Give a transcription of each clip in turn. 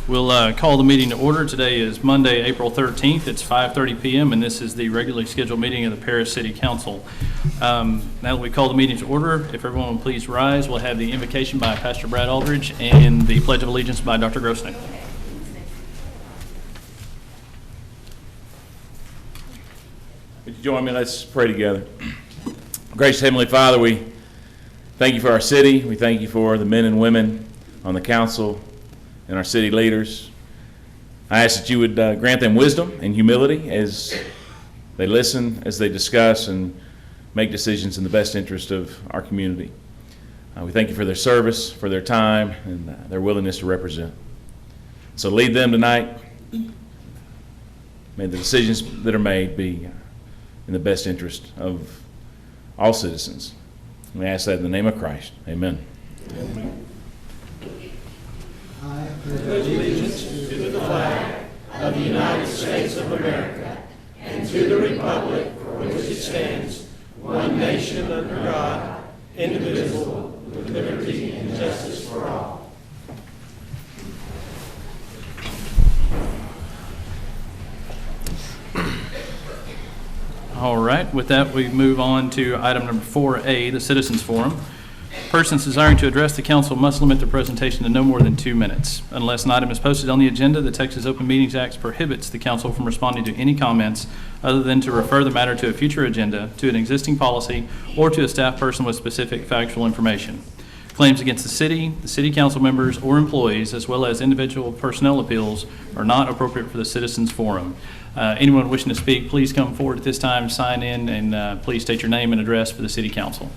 We'll call the meeting to order. Today is Monday, April 13th. It's 5:30 p.m. and this is the regularly scheduled meeting of the Paris City Council. Now that we call the meeting to order, if everyone will please rise, we'll have the invocation by Pastor Brad Aldridge and the Pledge of Allegiance by Dr. Grosnick. Would you join me? Let's pray together. Gracious Heavenly Father, we thank you for our city. We thank you for the men and women on the council and our city leaders. I ask that you would grant them wisdom and humility as they listen, as they discuss, and make decisions in the best interest of our community. We thank you for their service, for their time, and their willingness to represent. So lead them tonight. May the decisions that are made be in the best interest of all citizens. We ask that in the name of Christ. Amen. Amen. I pledge allegiance to the flag of the United States of America and to the republic for which it stands, one nation under God, indivisible, with liberty and justice for all. All right, with that, we move on to item number 4A, the Citizens Forum. Persons desiring to address the council must limit their presentation to no more than 2 minutes. Unless an item is posted on the agenda, the Texas Open Meetings Act prohibits the council from responding to any comments other than to refer the matter to a future agenda, to an existing policy, or to a staff person with specific factual information. Claims against the city council members, or employees, as well as individual personnel appeals, are not appropriate for the Citizens Forum. Anyone wishing to speak, please come forward at this time, sign in, and please state your name and address for the city council.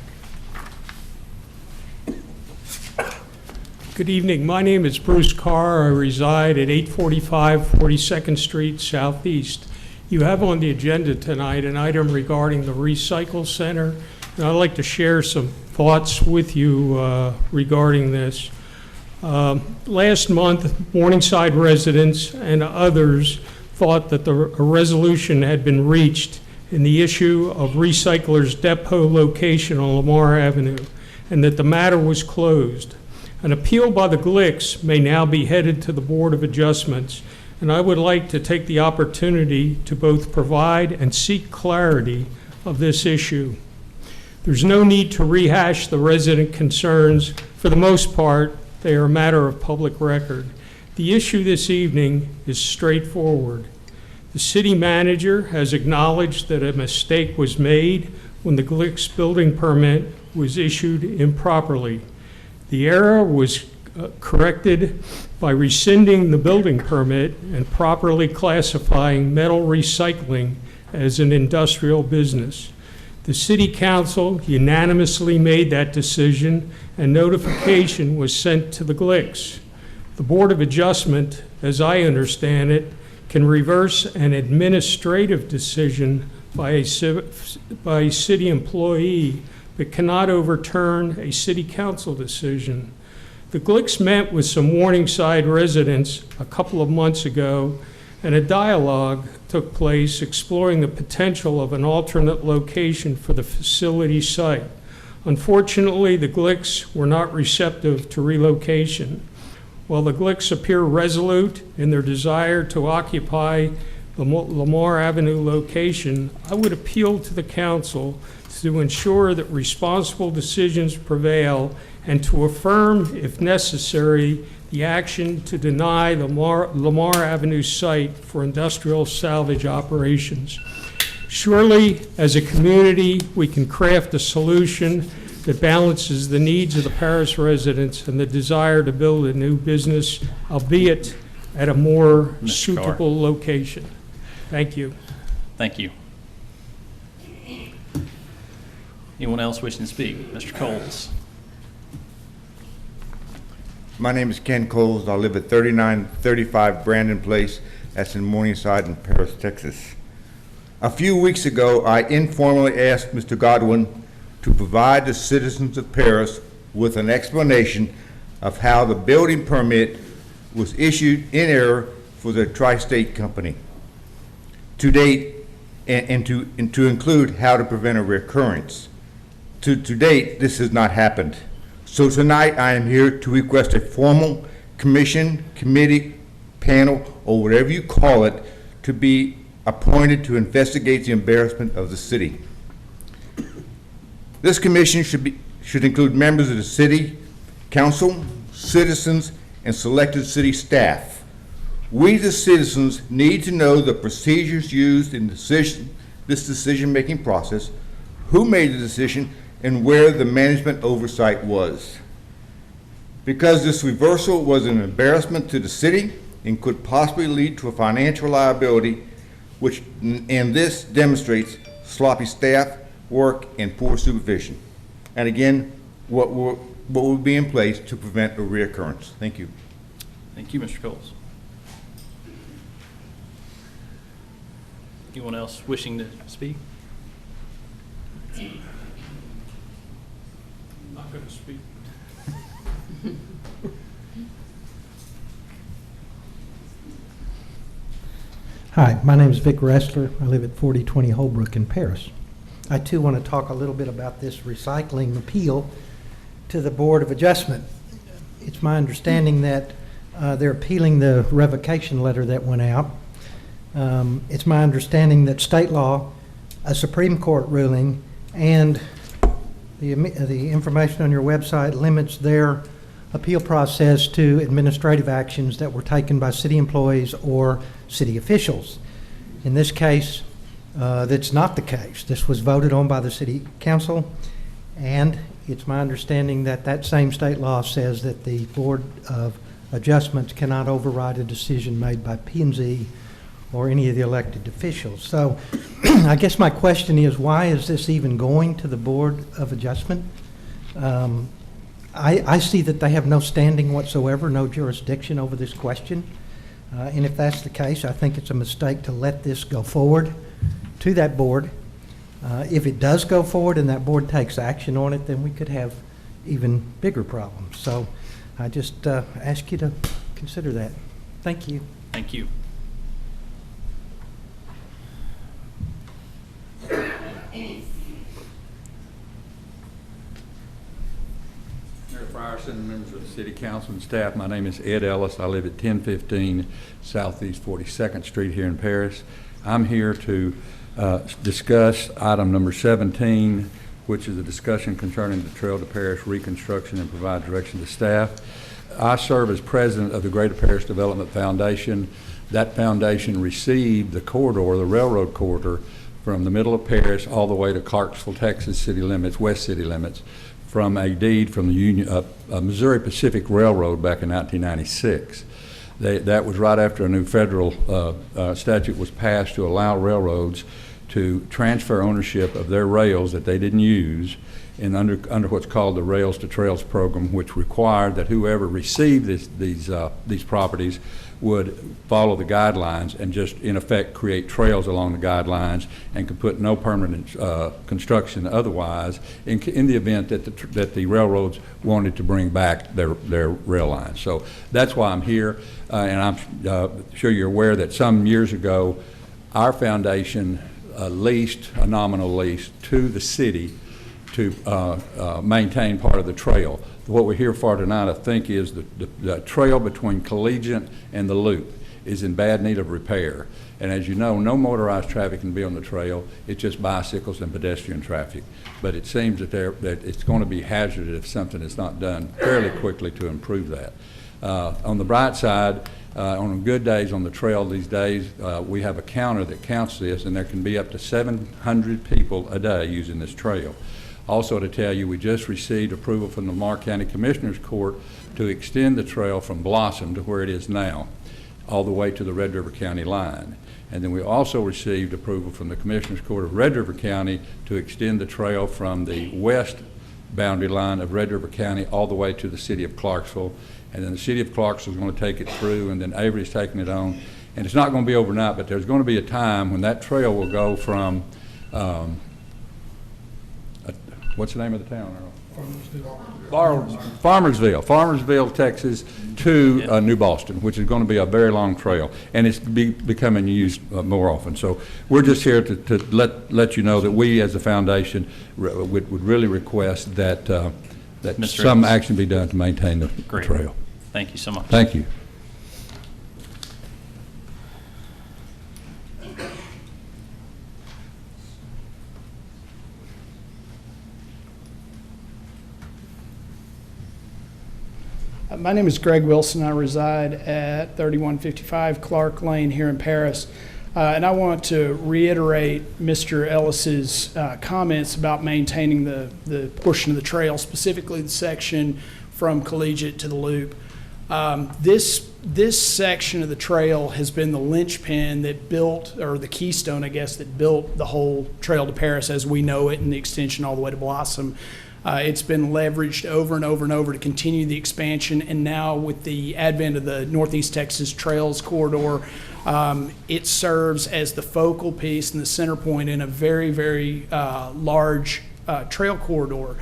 Good evening. My name is Bruce Carr. I reside at 845 42nd Street Southeast. You have on the agenda tonight an item regarding the Recycle Center, and I'd like to share some thoughts with you regarding this. Last month, Morningside residents and others thought that a resolution had been reached in the issue of Recycler's depot location on Lamar Avenue, and that the matter was closed. An appeal by the Glicks may now be headed to the Board of Adjustments, and I would like to take the opportunity to both provide and seek clarity of this issue. There's no need to rehash the resident concerns. For the most part, they are a matter of public record. The issue this evening is straightforward. The city manager has acknowledged that a mistake was made when the Glicks building permit was issued improperly. The error was corrected by rescinding the building permit and properly classifying metal recycling as an industrial business. The City Council unanimously made that decision, and notification was sent to the Glicks. The Board of Adjustment, as I understand it, can reverse an administrative decision by a city employee, but cannot overturn a city council decision. The Glicks met with some Morningside residents a couple of months ago, and a dialogue took place exploring the potential of an alternate location for the facility site. Unfortunately, the Glicks were not receptive to relocation. While the Glicks appear resolute in their desire to occupy the Lamar Avenue location, I would appeal to the council to ensure that responsible decisions prevail and to affirm, if necessary, the action to deny the Lamar Avenue site for industrial salvage operations. Surely, as a community, we can craft a solution that balances the needs of the Paris residents and the desire to build a new business, albeit at a more suitable location. Thank you. Thank you. Anyone else wishing to speak? Mr. Coles. My name is Ken Coles. I live at 3935 Brandon Place. That's in Morningside in Paris, Texas. A few weeks ago, I informally asked Mr. Godwin to provide the citizens of Paris with an explanation of how the building permit was issued in error for the Tri-State Company to date, and to include how to prevent a recurrence. To date, this has not happened. So tonight, I am here to request a formal commission, committee, panel, or whatever you call it, to be appointed to investigate the embarrassment of the city. This commission should include members of the city council, citizens, and selected city staff. We, the citizens, need to know the procedures used in this decision-making process, who made the decision, and where the management oversight was. Because this reversal was an embarrassment to the city and could possibly lead to a financial liability, and this demonstrates sloppy staff work and poor supervision. And again, what will be in place to prevent a reoccurrence. Thank you. Thank you, Mr. Coles. Anyone else wishing to speak? I'm not going to speak. Hi, my name is Vic Ressler. I live at 4020 Holbrook in Paris. I too want to talk a little bit about this recycling appeal to the Board of Adjustment. It's my understanding that they're appealing the revocation letter that went out. It's my understanding that state law, a Supreme Court ruling, and the information on your website limits their appeal process to administrative actions that were taken by city employees or city officials. In this case, that's not the case. This was voted on by the city council, and it's my understanding that that same state law says that the Board of Adjustments cannot override a decision made by P&Z or any of the elected officials. So I guess my question is, why is this even going to the Board of Adjustment? I see that they have no standing whatsoever, no jurisdiction over this question. And if that's the case, I think it's a mistake to let this go forward to that board. If it does go forward and that board takes action on it, then we could have even bigger problems. So I just ask you to consider that. Thank you. Thank you. Mayor Frierson, members of the City Council and staff, my name is Ed Ellis. I live at 1015 Southeast 42nd Street here in Paris. I'm here to discuss item number 17, which is a discussion concerning the Trail to Paris reconstruction and provide direction to staff. I serve as president of the Greater Paris Development Foundation. That foundation received the corridor, the railroad corridor, from the middle of Paris all the way to Clarksville, Texas city limits, west city limits, from a deed from the Missouri Pacific Railroad back in 1996. That was right after a new federal statute was passed to allow railroads to transfer ownership of their rails that they didn't use under what's called the Rails to Trails program, which required that whoever received these properties would follow the guidelines and just in effect create trails along the guidelines and could put no permanent construction otherwise in the event that the railroads wanted to bring back their rail lines. So that's why I'm here, and I'm sure you're aware that some years ago our foundation leased a nominal lease to the city to maintain part of the trail. What we're here for tonight, I think, is the trail between Collegiate and the Loop is in bad need of repair. And as you know, no motorized traffic can be on the trail. It's just bicycles and pedestrian traffic. But it seems that it's going to be hazardous if something is not done fairly quickly to improve that. On the bright side, on good days on the trail these days, we have a counter that counts this, and there can be up to 700 people a day using this trail. Also to tell you, we just received approval from the Lamar County Commissioners Court to extend the trail from Blossom to where it is now, all the way to the Red River County line. And then we also received approval from the Commissioners Court of Red River County to extend the trail from the west boundary line of Red River County all the way to the city of Clarksville. And then the city of Clarksville is going to take it through, and then Avery's taking it on. And it's not going to be overnight, but there's going to be a time when that trail will go from what's the name of the town, Earl? Farmersville, Texas, to New Boston, which is going to be a very long trail, and it's becoming used more often. So we're just here to let you know that we, as a foundation, would really request that some action be done to maintain the trail. Thank you so much. Thank you. My name is Greg Wilson. I reside at 3155 Clark Lane here in Paris. And I want to reiterate Mr. Ellis's comments about maintaining the portion of the trail, specifically the section from Collegiate to the Loop. This section of the trail has been the linchpin that built, or the keystone, I guess, that built the whole trail to Paris as we know it, and the extension all the way to Blossom. It's been leveraged over and over and over to continue the expansion, and now with the advent of the Northeast Texas Trails Corridor, it serves as the focal piece and the center point in a very, very large trail corridor.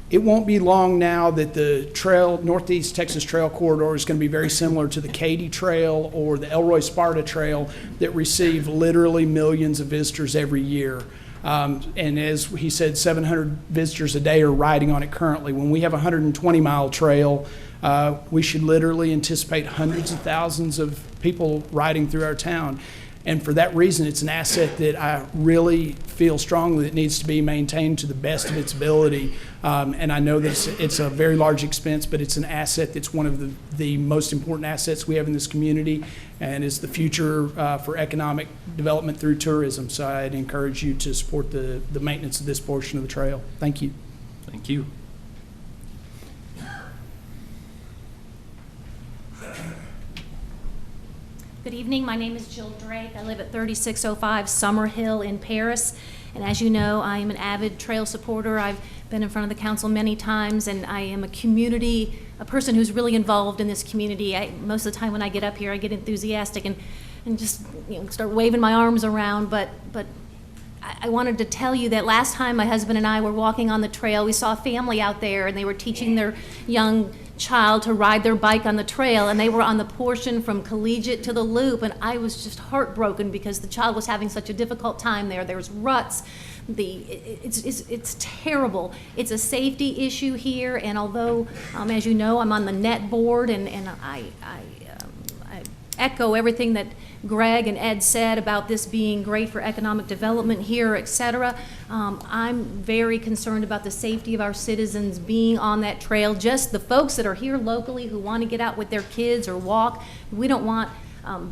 It won't be long now that the Northeast Texas Trail Corridor is going to be very similar to the Katy Trail or the Elroy Sparta Trail that receive literally millions of visitors every year. And as he said, 700 visitors a day are riding on it currently. When we have a 120-mile trail, we should literally anticipate hundreds of thousands of people riding through our town. And for that reason, it's an asset that I really feel strongly that needs to be maintained to the best of its ability. And I know that it's a very large expense, but it's an asset that's one of the most important assets we have in this community, and is the future for economic development through tourism. So I'd encourage you to support the maintenance of this portion of the trail. Thank you. Thank you. Good evening. My name is Jill Drake. I live at 3605 Summer Hill in Paris. And as you know, I am an avid trail supporter. I've been in front of the council many times, and I am a person who's really involved in this community. Most of the time when I get up here, I get enthusiastic and just start waving my arms around. But I wanted to tell you that last time my husband and I were walking on the trail, we saw a family out there, and they were teaching their young child to ride their bike on the trail, and they were on the portion from Collegiate to the Loop, and I was just heartbroken because the child was having such a difficult time there. There was ruts. It's terrible. It's a safety issue here, and although, as you know, I'm on the net board, and I echo everything that Greg and Ed said about this being great for economic development here, et cetera. I'm very concerned about the safety of our citizens being on that trail, just the folks that are here locally who want to get out with their kids or walk. We don't want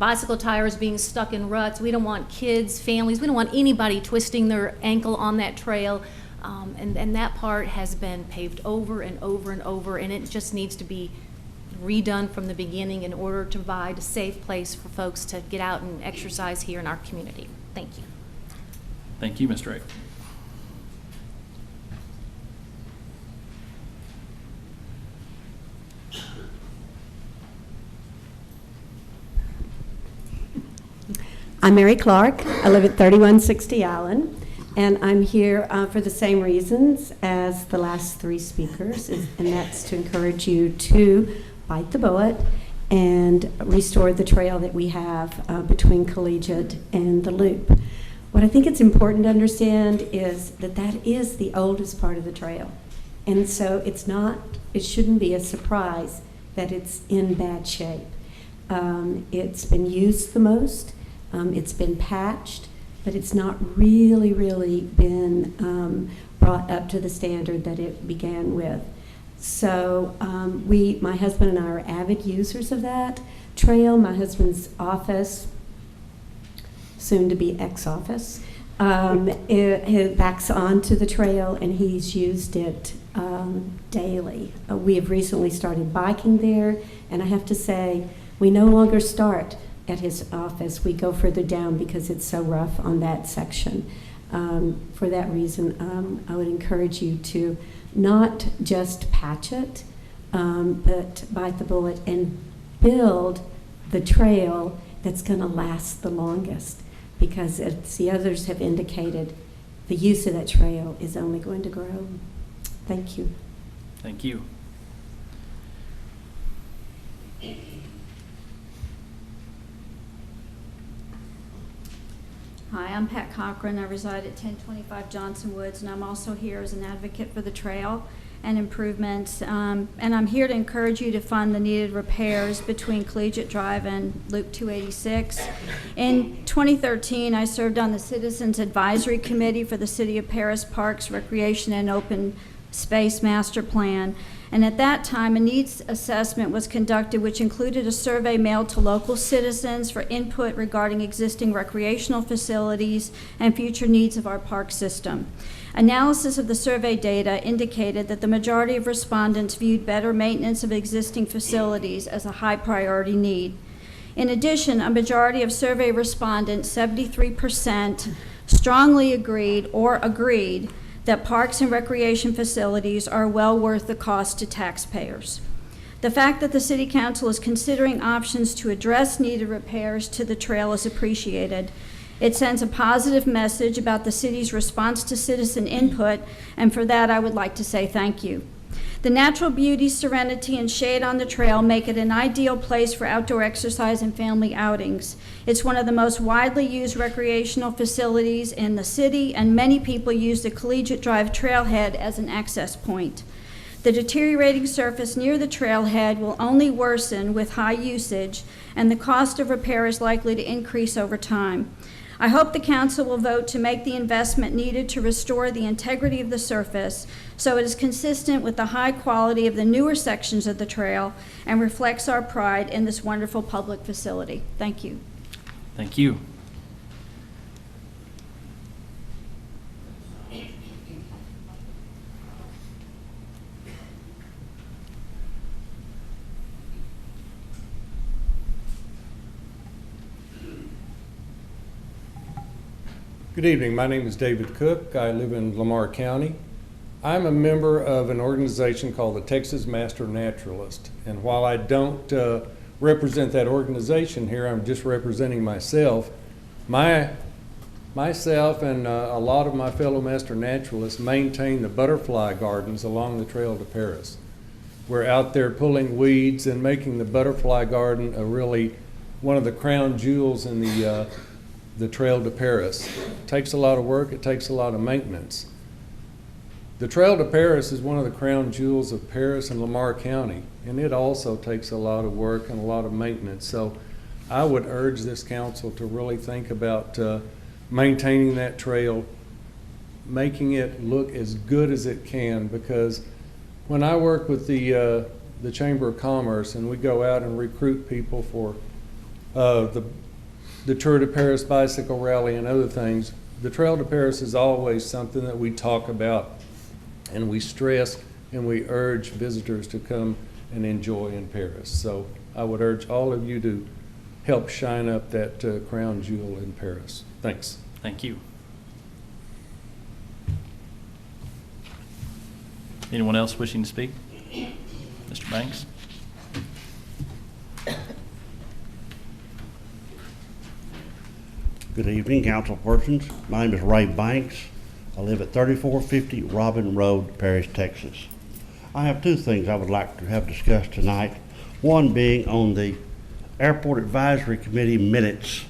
bicycle tires being stuck in ruts. We don't want kids, families, we don't want anybody twisting their ankle on that trail. And that part has been paved over and over and over, and it just needs to be redone from the beginning in order to provide a safe place for folks to get out and exercise here in our community. Thank you. Thank you, Ms. Drake. I'm Mary Clark. I live at 3160 Allen, and I'm here for the same reasons as the last three speakers, and that's to encourage you to bite the bullet and restore the trail that we have between Collegiate and the Loop. What I think it's important to understand is that that is the oldest part of the trail, and so it shouldn't be a surprise that it's in bad shape. It's been used the most. It's been patched, but it's not really been brought up to the standard that it began with. So my husband and I are avid users of that trail. My husband's office, soon to be ex-office, it backs onto the trail, and he's used it daily. We have recently started biking there, and I have to say, we no longer start at his office. We go further down because it's so rough on that section. For that reason, I would encourage you to not just patch it, but bite the bullet and build the trail that's going to last the longest, because as the others have indicated, the use of that trail is only going to grow. Thank you. Thank you. Hi, I'm Pat Cochran. I reside at 1025 Johnson Woods, and I'm also here as an advocate for the trail. and improvements. And I'm here to encourage you to fund the needed repairs between Collegiate Drive and Loop 286. In 2013, I served on the Citizens Advisory Committee for the City of Paris Parks, Recreation, and Open Space Master Plan. And at that time, a needs assessment was conducted, which included a survey mailed to local citizens for input regarding existing recreational facilities and future needs of our park system. Analysis of the survey data indicated that the majority of respondents viewed better maintenance of existing facilities as a high priority need. In addition, a majority of survey respondents, 73%, strongly agreed that parks and recreation facilities are well worth the cost to taxpayers. The fact that the City Council is considering options to address needed repairs to the trail is appreciated. It sends a positive message about the city's response to citizen input, and for that I would like to say thank you. The natural beauty, serenity, and shade on the trail make it an ideal place for outdoor exercise and family outings. It's one of the most widely used recreational facilities in the city, and many people use the Collegiate Drive trailhead as an access point. The deteriorating surface near the trailhead will only worsen with high usage, and the cost of repair is likely to increase over time. I hope the council will vote to make the investment needed to restore the integrity of the surface so it is consistent with the high quality of the newer sections of the trail and reflects our pride in this wonderful public facility. Thank you. Thank you. Good evening. My name is David Cook. I live in Lamar County. I'm a member of an organization called the Texas Master Naturalist. And while I don't represent that organization here, I'm just representing myself. Myself and a lot of my fellow Master Naturalists maintain the butterfly gardens along the Trail to Paris. We're out there pulling weeds and making the butterfly garden a really one of the crown jewels in the Trail to Paris. It takes a lot of work, it takes a lot of maintenance. The Trail to Paris is one of the crown jewels of Paris and Lamar County, and it also takes a lot of work and a lot of maintenance. So I would urge this council to really think about maintaining that trail, making it look as good as it can, because when I work with the Chamber of Commerce and we go out and recruit people for the Tour de Paris bicycle rally and other things, the Trail to Paris is always something that we talk about and we stress and we urge visitors to come and enjoy in Paris. So I would urge all of you to help shine up that crown jewel in Paris. Thanks. Thank you. Anyone else wishing to speak? Mr. Banks? Good evening, council persons. My name is Ray Banks. I live at 3450 Robin Road, Paris, Texas. I have two things I would like to have discussed tonight. One being on the Airport Advisory Committee minutes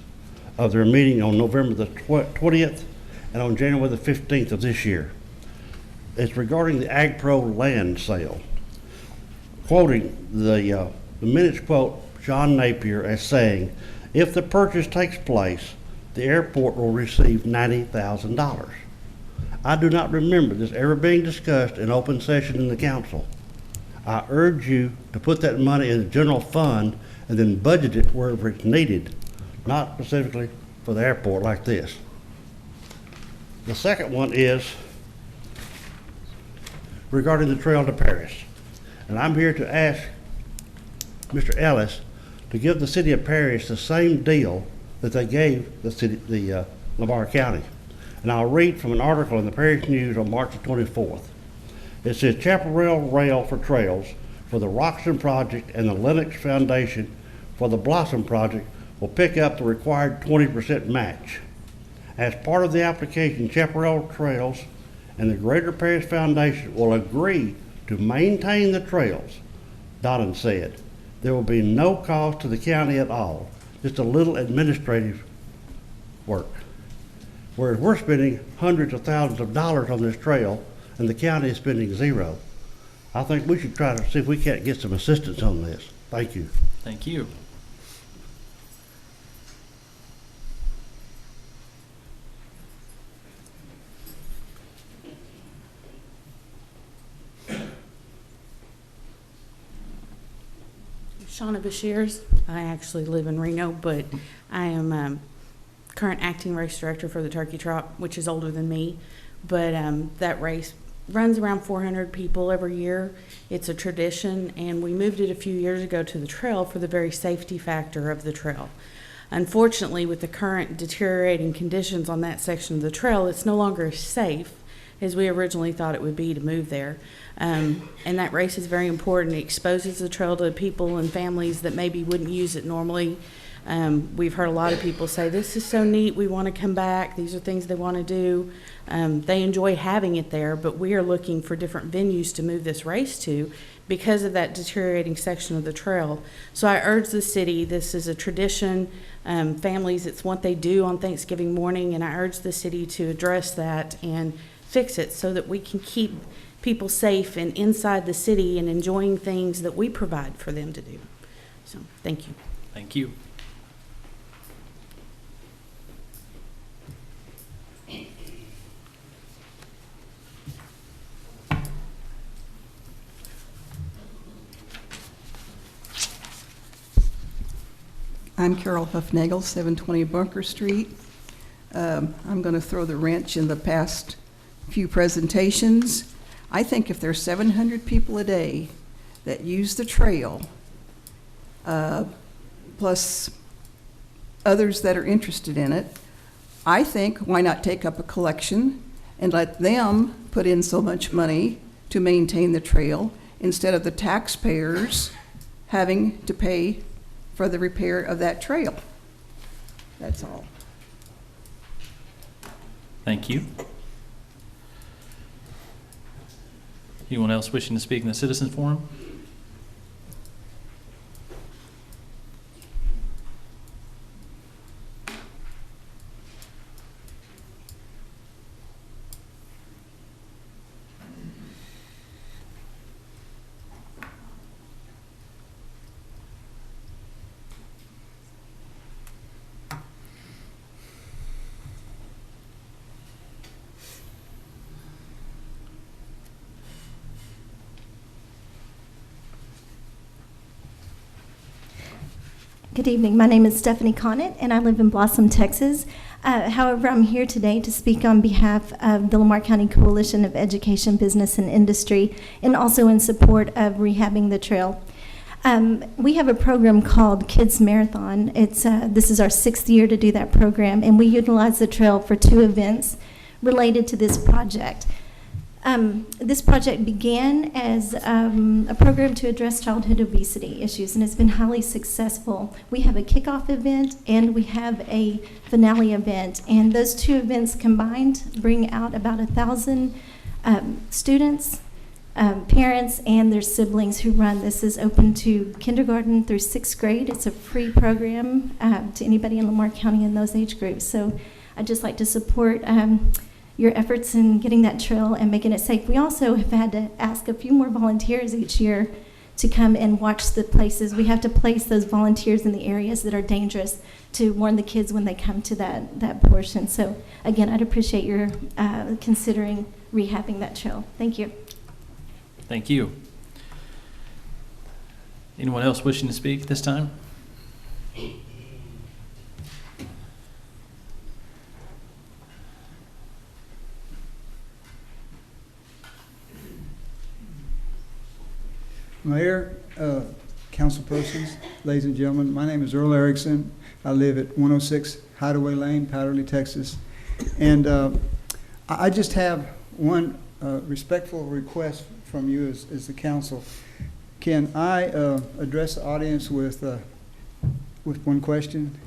of their meeting on November the 20th and on January the 15th of this year. It's regarding the AgPro land sale. Quoting the minutes quote John Napier as saying, if the purchase takes place, the airport will receive $90,000. I do not remember this ever being discussed in open session in the council. I urge you to put that money in the general fund and then budget it wherever it's needed, not specifically for the airport like this. The second one is regarding the Trail to Paris. And I'm here to ask Mr. Ellis to give the city of Paris the same deal that they gave the Lamar County. And I'll read from an article in the Paris News on March the 24th. It says, Chaparral Rail for Trails for the Roxton Project and the Lennox Foundation for the Blossom Project will pick up the required 20% match. As part of the application, Chaparral Trails and the Greater Paris Foundation will agree to maintain the trails, Donnan said. There will be no cost to the county at all, just a little administrative work. Whereas we're spending hundreds of thousands of dollars on this trail and the county is spending zero. I think we should try to see if we can't get some assistance on this. Thank you. Thank you. Shauna Bashirs. I actually live in Reno, but I am current acting race director for the Turkey Trot, which is older than me. But that race runs around 400 people every year. It's a tradition, and we moved it a few years ago to the trail for the very safety factor of the trail. Unfortunately, with the current deteriorating conditions on that section of the trail, it's no longer as safe as we originally thought it would be to move there. And that race is very important. It exposes the trail to people and families that maybe wouldn't use it normally. We've heard a lot of people say, this is so neat, we want to come back, these are things they want to do. They enjoy having it there, but we are looking for different venues to move this race to because of that deteriorating section of the trail. So I urge the city, this is a tradition, families, it's what they do on Thanksgiving morning, and I urge the city to address that and fix it so that we can keep people safe and inside the city and enjoying things that we provide for them to do. So, thank you. Thank you. I'm Carol Huffnagel, 720 Bunker Street. I'm going to throw the wrench in the past few presentations. I think if there's 700 people a day that use the trail, plus others that are interested in it, I think why not take up a collection and let them put in so much money to maintain the trail instead of the taxpayers having to pay for the repair of that trail. That's all. Thank you. Anyone else wishing to speak in the citizens forum? Good evening. My name is Stephanie Conant, and I live in Blossom, Texas. However, I'm here today to speak on behalf of the Lamar County Coalition of Education, Business, and Industry, and also in support of rehabbing the trail. We have a program called Kids Marathon. This is our 6th year to do that program, and we utilize the trail for 2 events related to this project. This project began as a program to address childhood obesity issues, and it's been highly successful. We have a kickoff event and we have a finale event, and those 2 events combined bring out about 1,000 students, parents, and their siblings who run. This is open to kindergarten through 6th grade. It's a free program to anybody in Lamar County in those age groups. So I'd just like to support your efforts in getting that trail and making it safe. We also have had to ask a few more volunteers each year to come and watch the places. We have to place those volunteers in the areas that are dangerous to warn the kids when they come to that portion. So again, I'd appreciate your considering rehabbing that trail. Thank you. Thank you. Anyone else wishing to speak this time? Mayor, council persons, ladies and gentlemen, my name is Earl Erickson. I live at 106 Hideaway Lane, Powderly, Texas. And I just have one respectful request from you as the council. Can I address the audience with one question?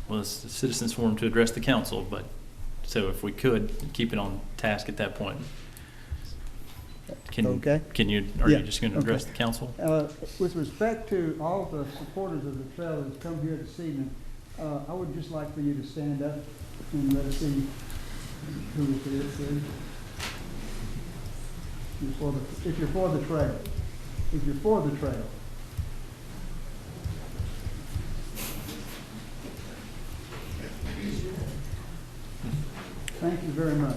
Well, it's the citizens forum to address the council, but so if we could keep it on task at that point. Okay. Are you just going to address the council? With respect to all the supporters of the trail that's come here this evening, I would just like for you to stand up and let us see who it is. If you're for the trail. If you're for the trail. Thank you very much.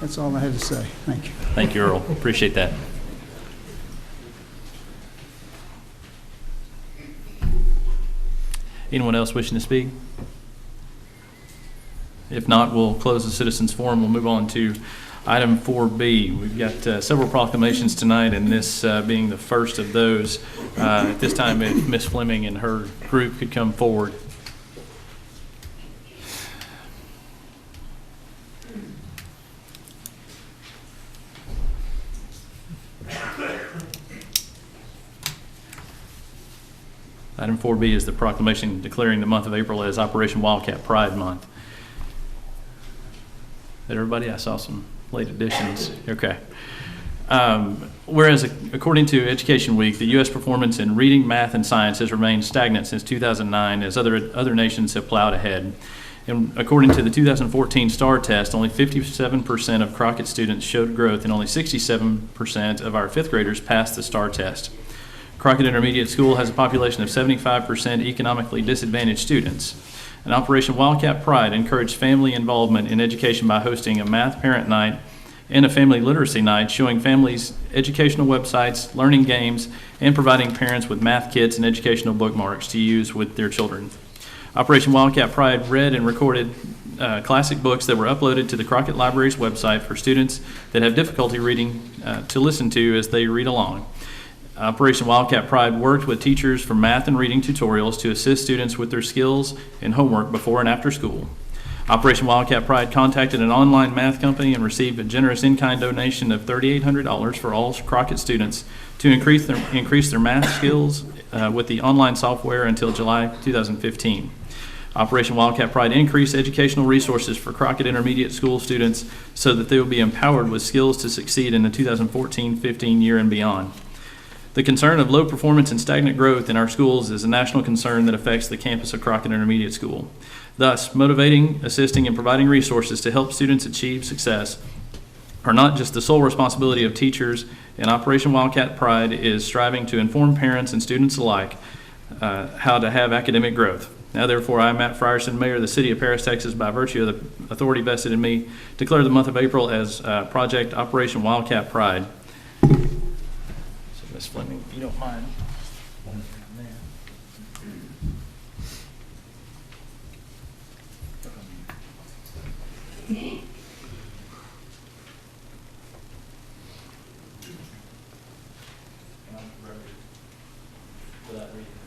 That's all I had to say. Thank you. Thank you, Earl. Appreciate that. Anyone else wishing to speak? If not, we'll close the citizens forum. We'll move on to item 4B. We've got several proclamations tonight, and this being the first of those. At this time, if Ms. Fleming and her group could come forward. Item 4B is the proclamation declaring the month of April as Operation Wildcat Pride Month. Did everybody? I saw some late additions. Okay. Whereas, according to Education Week, the U.S. performance in reading, math, and science has remained stagnant since 2009 as other nations have plowed ahead. And according to the 2014 STAR test, only 57% of Crockett students showed growth, and only 67% of our fifth graders passed the STAR test. Crockett Intermediate School has a population of 75% economically disadvantaged students. And Operation Wildcat Pride encouraged family involvement in education by hosting a math parent night and a family literacy night, showing families educational websites, learning games, and providing parents with math kits and educational bookmarks to use with their children. Operation Wildcat Pride read and recorded classic books that were uploaded to the Crockett Library's website for students that have difficulty reading to listen to as they read along. Operation Wildcat Pride worked with teachers for math and reading tutorials to assist students with their skills and homework before and after school. Operation Wildcat Pride contacted an online math company and received a generous in-kind donation of $3,800 for all Crockett students to increase their math skills with the online software until July 2015. Operation Wildcat Pride increased educational resources for Crockett Intermediate School students so that they will be empowered with skills to succeed in the 2014-15 year and beyond. The concern of low performance and stagnant growth in our schools is a national concern that affects the campus of Crockett Intermediate School. Thus, motivating, assisting, and providing resources to help students achieve success are not just the sole responsibility of teachers, and Operation Wildcat Pride is striving to inform parents and students alike how to have academic growth. Now, therefore, I, Matt Frierson, Mayor of the City of Paris, Texas, by virtue of the authority vested in me, declare the month of April as Project Operation Wildcat Pride. Ms. Fleming, if you don't mind.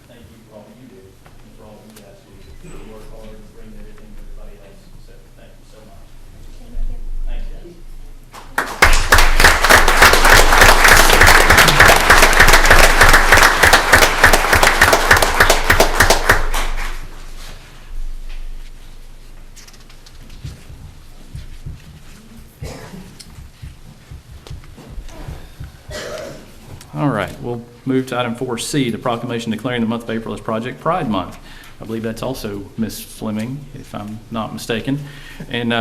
Thank you for all you do and for all you guys do. You work hard and bring everything to everybody else. So thank you so much. Thank you. Thanks, guys. All right, we'll move to item 4C, the proclamation declaring the month of April as Project Pride Month. I believe that's also Ms. Fleming, if I'm not mistaken. And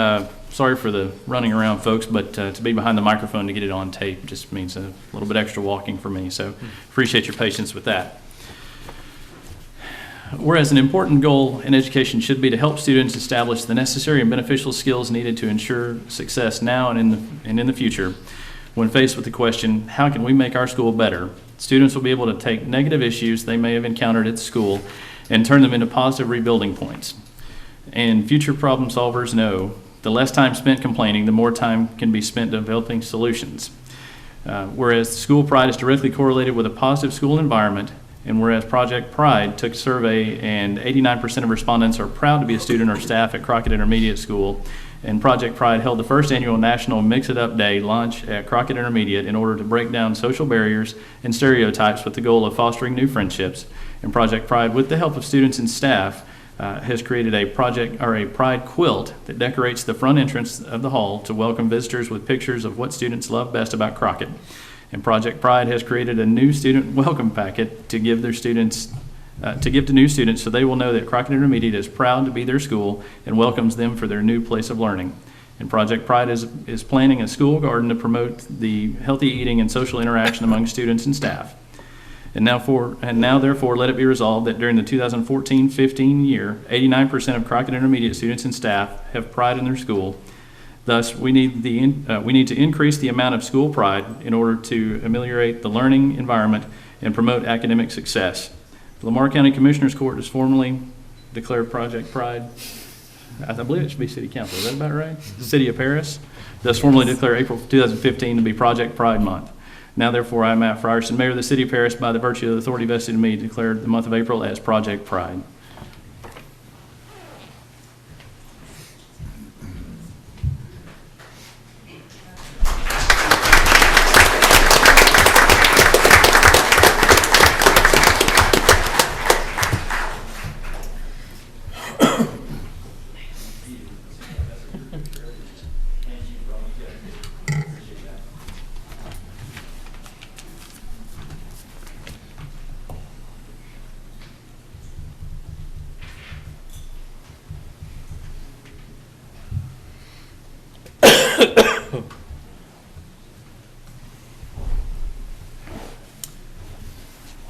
sorry for the running around, folks, but to be behind the microphone to get it on tape just means a little bit extra walking for me, so appreciate your patience with that. Whereas an important goal in education should be to help students establish the necessary and beneficial skills needed to ensure success now and in the future. When faced with the question, how can we make our school better? Students will be able to take negative issues they may have encountered at school and turn them into positive rebuilding points. And future problem solvers know the less time spent complaining, the more time can be spent developing solutions. Whereas school pride is directly correlated with a positive school environment, and whereas Project Pride took a survey and 89% of respondents are proud to be a student or staff at Crockett Intermediate School, and Project Pride held the first annual National Mix It Up Day lunch at Crockett Intermediate in order to break down social barriers and stereotypes with the goal of fostering new friendships. And Project Pride, with the help of students and staff, has created a Pride quilt that decorates the front entrance of the hall to welcome visitors with pictures of what students love best about Crockett. And Project Pride has created a new student welcome packet to give their students to give to new students so they will know that Crockett Intermediate is proud to be their school and welcomes them for their new place of learning. And Project Pride is planning a school garden to promote the healthy eating and social interaction among students and staff. And now therefore let it be resolved that during the 2014-15 year, 89% of Crockett Intermediate students and staff have pride in their school. Thus, we need to increase the amount of school pride in order to ameliorate the learning environment and promote academic success. The Lamar County Commissioners Court has formally declared Project Pride, I believe it should be City Council, is that about right? City of Paris, does formally declare April 2015 to be Project Pride Month. Now therefore, I, Matt Frierson, Mayor of the City of Paris, by the virtue of the authority vested in me, declare the month of April as Project Pride.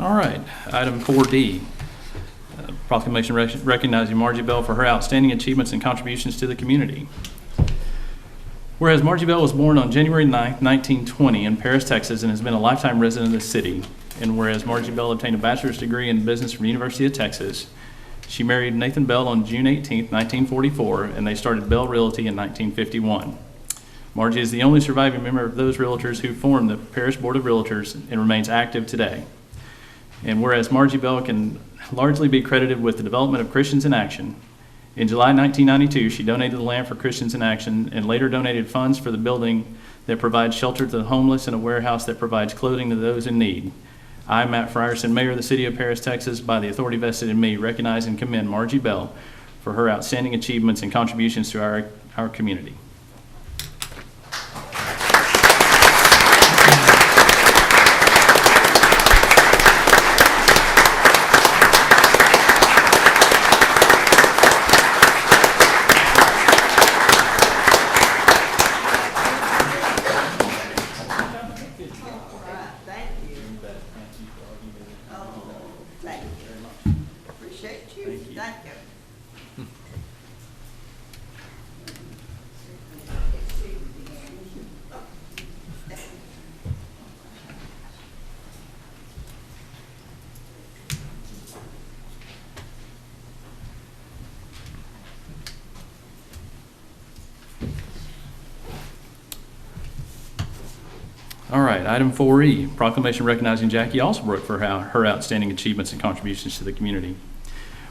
All right, item 4D, proclamation recognizing Margie Bell for her outstanding achievements and contributions to the community. Whereas Margie Bell was born on January 9, 1920 in Paris, Texas, and has been a lifetime resident of the city, and whereas Margie Bell obtained a bachelor's degree in business from the University of Texas, she married Nathan Bell on June 18, 1944, and they started Bell Realty in 1951. Margie is the only surviving member of those realtors who formed the Parish Board of Realtors and remains active today. And whereas Margie Bell can largely be credited with the development of Christians in Action, in July 1992, she donated the land for Christians in Action and later donated funds for the building that provides shelter to the homeless and a warehouse that provides clothing to those in need. I, Matt Frierson, Mayor of the City of Paris, Texas, by the authority vested in me, recognize and commend Margie Bell for her outstanding achievements and contributions to our community. All right, item 4E, proclamation recognizing Jackie Alsobrook for her outstanding achievements and contributions to the community.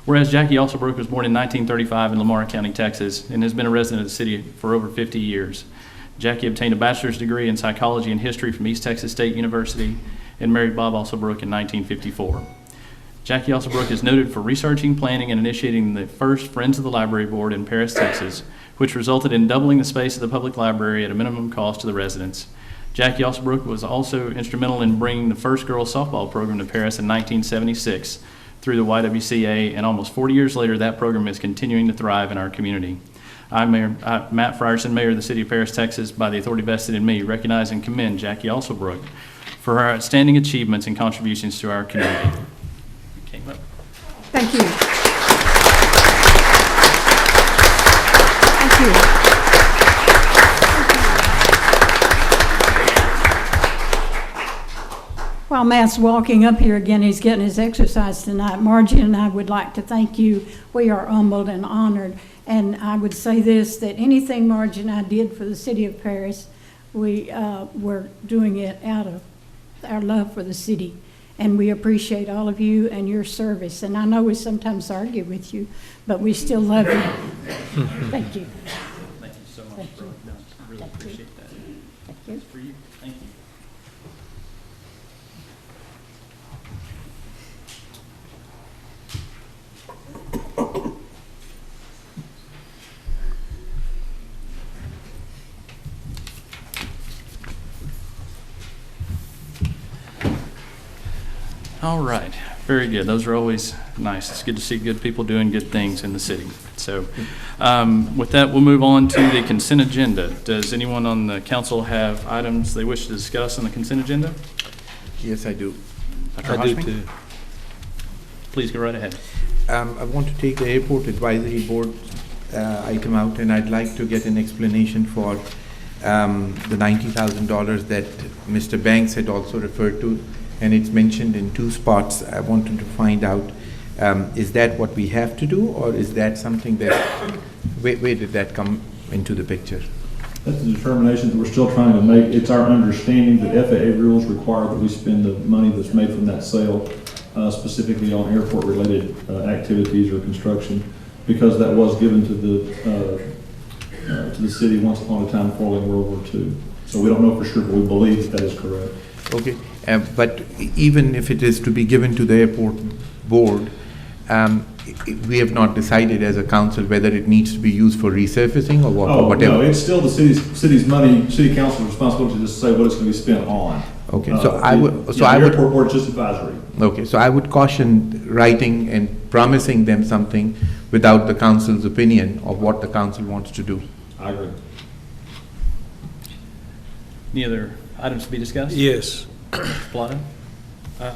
Whereas Jackie Alsobrook was born in 1935 in Lamar County, Texas, and has been a resident of the city for over 50 years. Jackie obtained a bachelor's degree in psychology and history from East Texas State University and married Bob Alsobrook in 1954. Jackie Alsobrook is noted for researching, planning, and initiating the first Friends of the Library Board in Paris, Texas, which resulted in doubling the space of the public library at a minimum cost to the residents. Jackie Alsobrook was also instrumental in bringing the first girls softball program to Paris in 1976 through the YWCA, and almost 40 years later, that program is continuing to thrive in our community. I'm Matt Frierson, Mayor of the City of Paris, Texas, by the authority vested in me, recognize and commend Jackie Alsobrook for her outstanding achievements and contributions to our community. Thank you. Thank you. While Matt's walking up here again, he's getting his exercise tonight. Margie and I would like to thank you. We are humbled and honored. And I would say this, that anything Margie and I did for the city of Paris, we were doing it out of our love for the city. And we appreciate all of you and your service. And I know we sometimes argue with you, but we still love you. Thank you. Thank you so much. Thank you. I really appreciate that. Thank you. It's for you. Thank you. All right, very good. Those are always nice. It's good to see good people doing good things in the city. So with that, we'll move on to the consent agenda. Does anyone on the council have items they wish to discuss on the consent agenda? Yes, I do. Dr. Hoshmi? Please go right ahead. I want to take the airport advisory board item out, and I'd like to get an explanation for the $90,000 that Mr. Banks had also referred to, and it's mentioned in two spots. I wanted to find out, is that what we have to do, or is that something that, where did that come into the picture? That's the determination that we're still trying to make. It's our understanding that FAA rules require that we spend the money that's made from that sale specifically on airport-related activities or construction, because that was given to the city once upon a time following World War II. So we don't know for sure, but we believe that is correct. Okay, but even if it is to be given to the airport board, we have not decided as a council whether it needs to be used for resurfacing or what, or whatever. No, it's still the city's money, city council's responsibility to just say what it's going to be spent on. Okay, so I would, the airport board is just advisory. Okay, so I would caution writing and promising them something without the council's opinion of what the council wants to do. I agree. Any other items to be discussed? Yes. Plata? I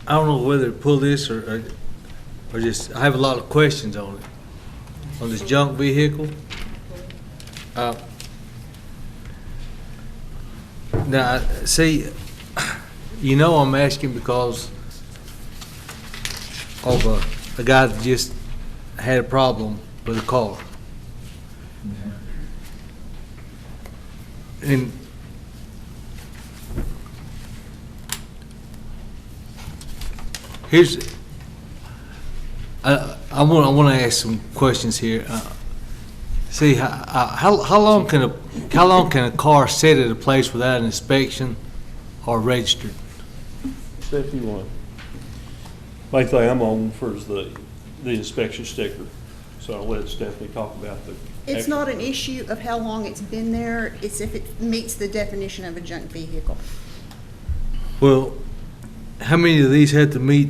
don't know whether to pull this or just, I have a lot of questions on it, on this junk vehicle. Now, see, you know I'm asking because of a guy that just had a problem with a car. And here's, I want to ask some questions here. See, how long can a car sit at a place without an inspection or registered? Stephanie, one. Main thing I'm on for is the inspection sticker. So I'll let Stephanie talk about the. It's not an issue of how long it's been there, it's if it meets the definition of a junk vehicle. Well, how many of these had to meet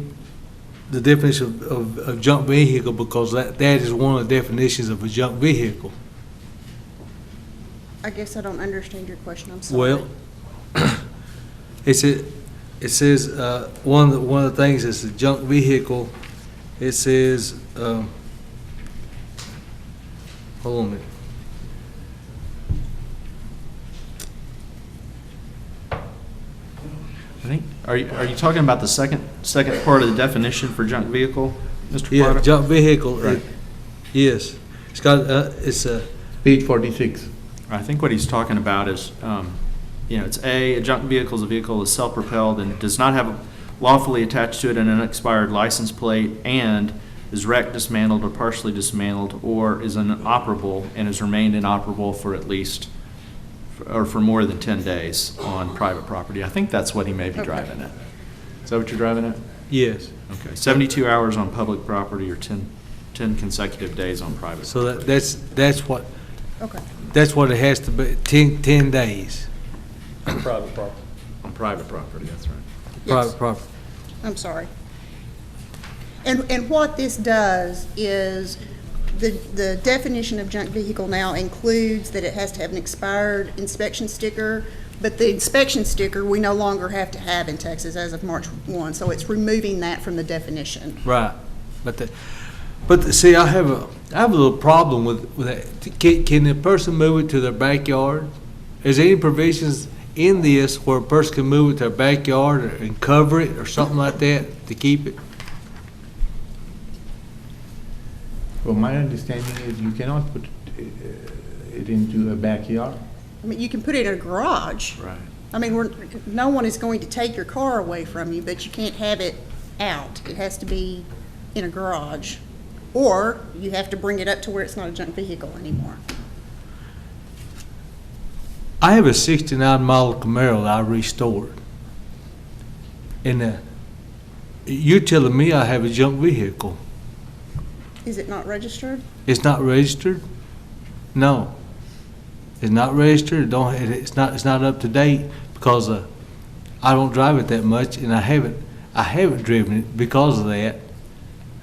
the definition of junk vehicle, because that is one of the definitions of a junk vehicle? I guess I don't understand your question, I'm sorry. Well, it says one of the things is a junk vehicle. It says, hold on a minute. I think, are you talking about the second part of the definition for junk vehicle, Mr. Yeah, Plata? junk vehicle. Right. Yes, it's got it's a page 46. I think what he's talking about is, it's a junk vehicle is a vehicle that's self-propelled and does not have lawfully attached to it an unexpired license plate, and is wrecked, dismantled, or partially dismantled, or is inoperable and has remained inoperable for at least or for more than 10 days on private property. I think that's what he may be driving at. Is that what you're driving at? Yes. Okay. 72 hours on public property or 10 consecutive days on private. So that's what. Okay. That's what it has to be. 10 days. On private property. On private property, that's right. Private property. I'm sorry. And what this does is the definition of junk vehicle now includes that it has to have an expired inspection sticker, but the inspection sticker we no longer have to have in Texas as of March 1, so it's removing that from the definition. Right. But see, I have a little problem with that. Can the person move it to their backyard? Is there any provisions in this where a person can move it to their backyard and cover it or something like that to keep it? Well, my understanding is you cannot put it into a backyard. I mean, you can put it in a garage. Right. I mean, no one is going to take your car away from you, but you can't have it out. It has to be in a garage. Or you have to bring it up to where it's not a junk vehicle anymore. I have a 69 model Camaro that I restored. And you're telling me I have a junk vehicle. Is it not registered? It's not registered? No. It's not registered. It's not up to date because I don't drive it that much, and I haven't. I haven't driven it because of that.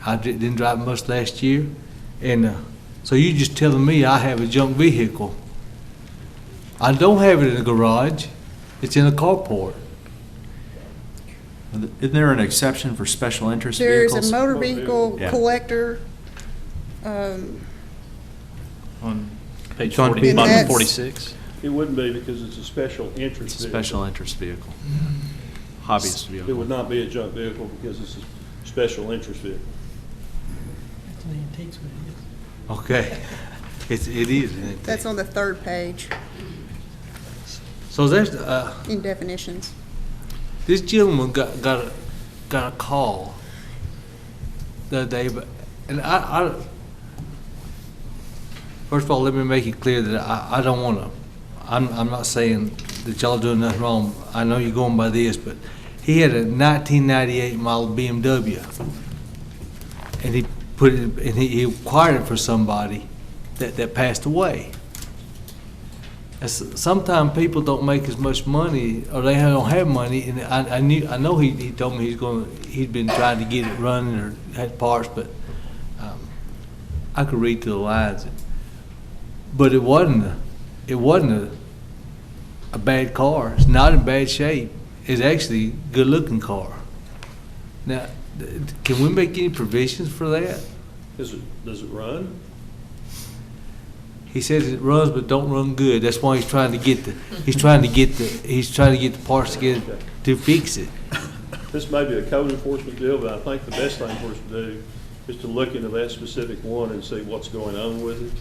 I didn't drive it much last year. And so you're just telling me I have a junk vehicle. I don't have it in a garage. It's in a carport. Isn't there an exception for special interest There's vehicles? a motor vehicle Yeah. collector, On page John 40, P. bottom that's- 46. It wouldn't be because it's a special interest It's a vehicle. special interest vehicle. Hobbyist It vehicle. would not be a junk vehicle because it's a special interest vehicle. Okay. It is. Isn't it? that's on the third page So there's, in definitions. this gentleman got a call the other day, and I first of all, let me make it clear that I don't want to, I'm not saying that y'all doing nothing wrong. I know you're going by this, but he had a 1998 model BMW, and he put it, and he acquired it for somebody that passed away. Sometimes people don't make as much money, or they don't have money. And I know he told me he'd been trying to get it running or had parts, but I could read through the lines. But it wasn't a bad car. It's not in bad shape. It's actually a good-looking car. Now, can we make any provisions for that? Does it run? He says it runs, but don't run good. That's why he's trying to get the parts together to fix it. This may be a code enforcement deal, but I think the best thing for us to do is to look into that specific one and see what's going on with it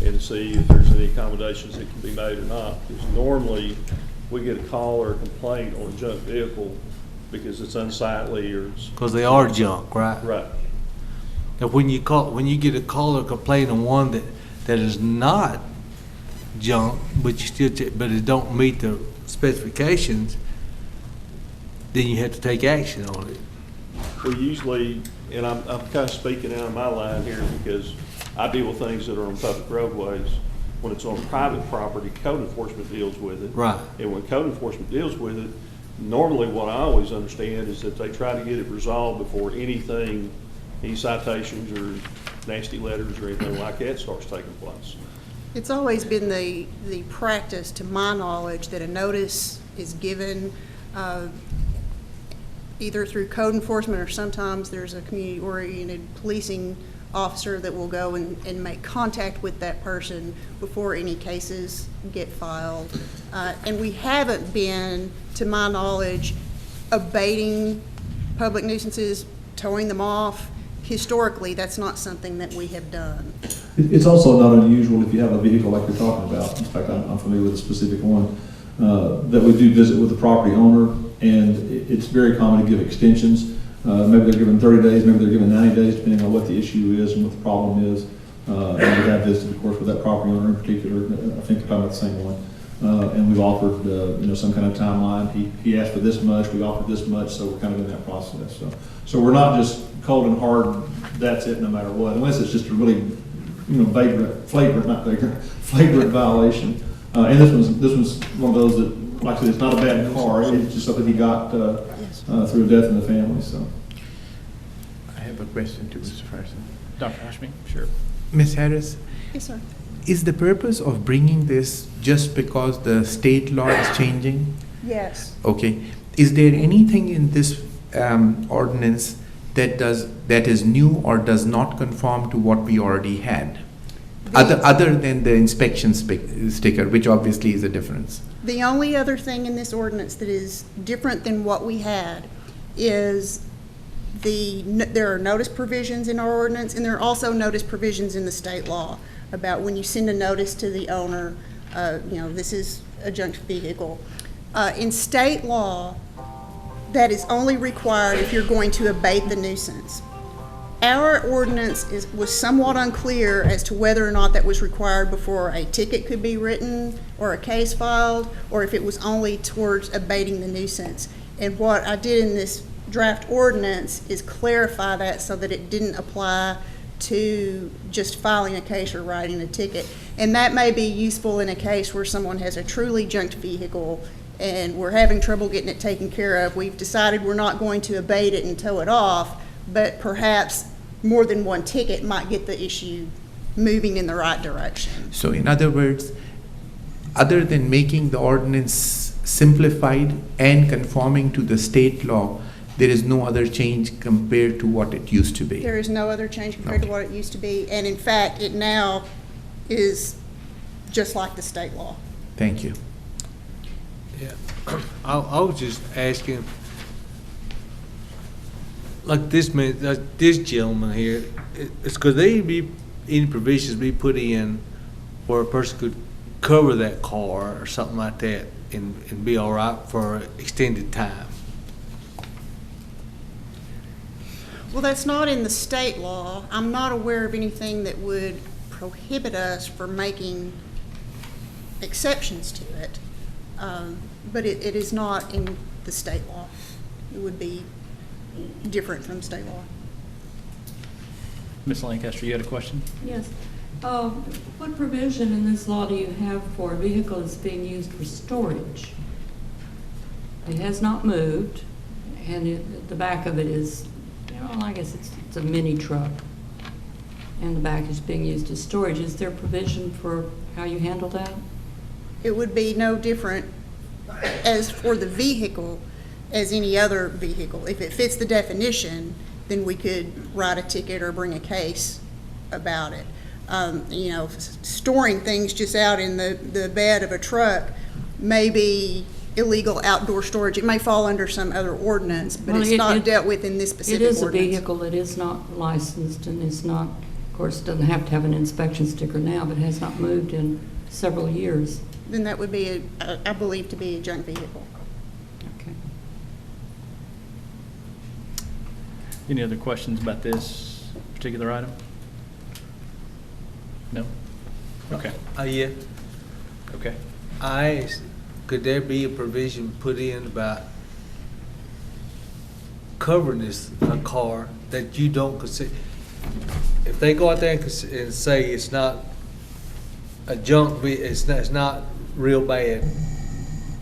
and see if there's any accommodations that can be made or not. Because normally, we get a call or a complaint on a junk vehicle because it's unsightly or it's... Because they are junk, right? Right. Now, when you get a call or complaint on one that is not junk, but but it don't meet the specifications, then you have to take action on it. We usually, and I'm kind of speaking out of my line here because I deal with things that are on public roadways. When it's on private property, code enforcement deals with it. Right. And when code enforcement deals with it, normally what I always understand is that they try to get it resolved before any citations or nasty letters or anything like that starts taking place. It's always been the practice, to my knowledge, that a notice is given either through code enforcement or sometimes there's a community-oriented policing officer that will go and make contact with that person before any cases get filed. And we haven't been, to my knowledge, abating public nuisances, towing them off. Historically, that's not something that we have done. It's also not unusual if you have a vehicle like you're talking about. In fact, I'm familiar with a specific one, that we do visit with the property owner, and it's very common to give extensions. Maybe they're given 30 days, maybe they're given 90 days, depending on what the issue is and what the problem is. And we have visited, of course, with that property owner in particular. I think you're talking about the same one. And we've offered, some kind of timeline. He asked for this much, we offered this much, so we're kind of in that process. So we're not just cold and hard, that's it no matter what, unless it's just a really, flagrant violation. And this one's one of those that, like I said, it's not a bad car. It's just something he got through a death in the family. So, I have a question to Mr. Farson. Dr. Ashby? Sure. Ms. Harris, Yes, sir. is the purpose of bringing this just because the state law is changing? Yes. Okay. Is there anything in this ordinance that is new or does not conform to what we already had? Other than the inspection sticker, which obviously is a difference. The only other thing in this ordinance that is different than what we had is there are notice provisions in our ordinance, and there are also notice provisions in the state law about when you send a notice to the owner, this is a junk vehicle. In state law, that is only required if you're going to abate the nuisance. Our ordinance was somewhat unclear as to whether or not that was required before a ticket could be written or a case filed, or if it was only towards abating the nuisance. And what I did in this draft ordinance is clarify that so that it didn't apply to just filing a case or writing a ticket. And that may be useful in a case where someone has a truly junked vehicle and we're having trouble getting it taken care of. We've decided we're not going to abate it and tow it off, but perhaps more than one ticket might get the issue moving in the right direction. So in other words, other than making the ordinance simplified and conforming to the state law, there is no other change compared to what it used to be. There is no other change compared to what it used to be, and in fact, it now is just like the state law. Thank you. Yeah, I was just asking, like this man, this gentleman here, could there be any provisions be put in where a person could cover that car or something like that and be all right for an extended time? Well, that's not in the state law. I'm not aware of anything that would prohibit us from making exceptions to it. But it is not in the state law. It would be different from state law. Ms. Lancaster, you had a question? Yes. What provision in this law do you have for a vehicle that's being used for storage? It has not moved, and the back of it is, I guess it's a mini truck, and the back is being used as storage. Is there provision for how you handle that? It would be no different as for the vehicle as any other vehicle. If it fits the definition, then we could write a ticket or bring a case about it. Storing things just out in the bed of a truck may be illegal outdoor storage. It may fall under some other ordinance, but it's not dealt with in this specific ordinance. It is a vehicle that is not licensed and is not, of course, doesn't have to have an inspection sticker now, but has not moved in several years. Then that would be, I believe, to be a junk vehicle. Okay. Any other questions about this particular item? No? Okay. Yeah. Okay. Could there be a provision put in about covering this car that you don't consider? If they go out there and say it's not a junk, it's not real bad.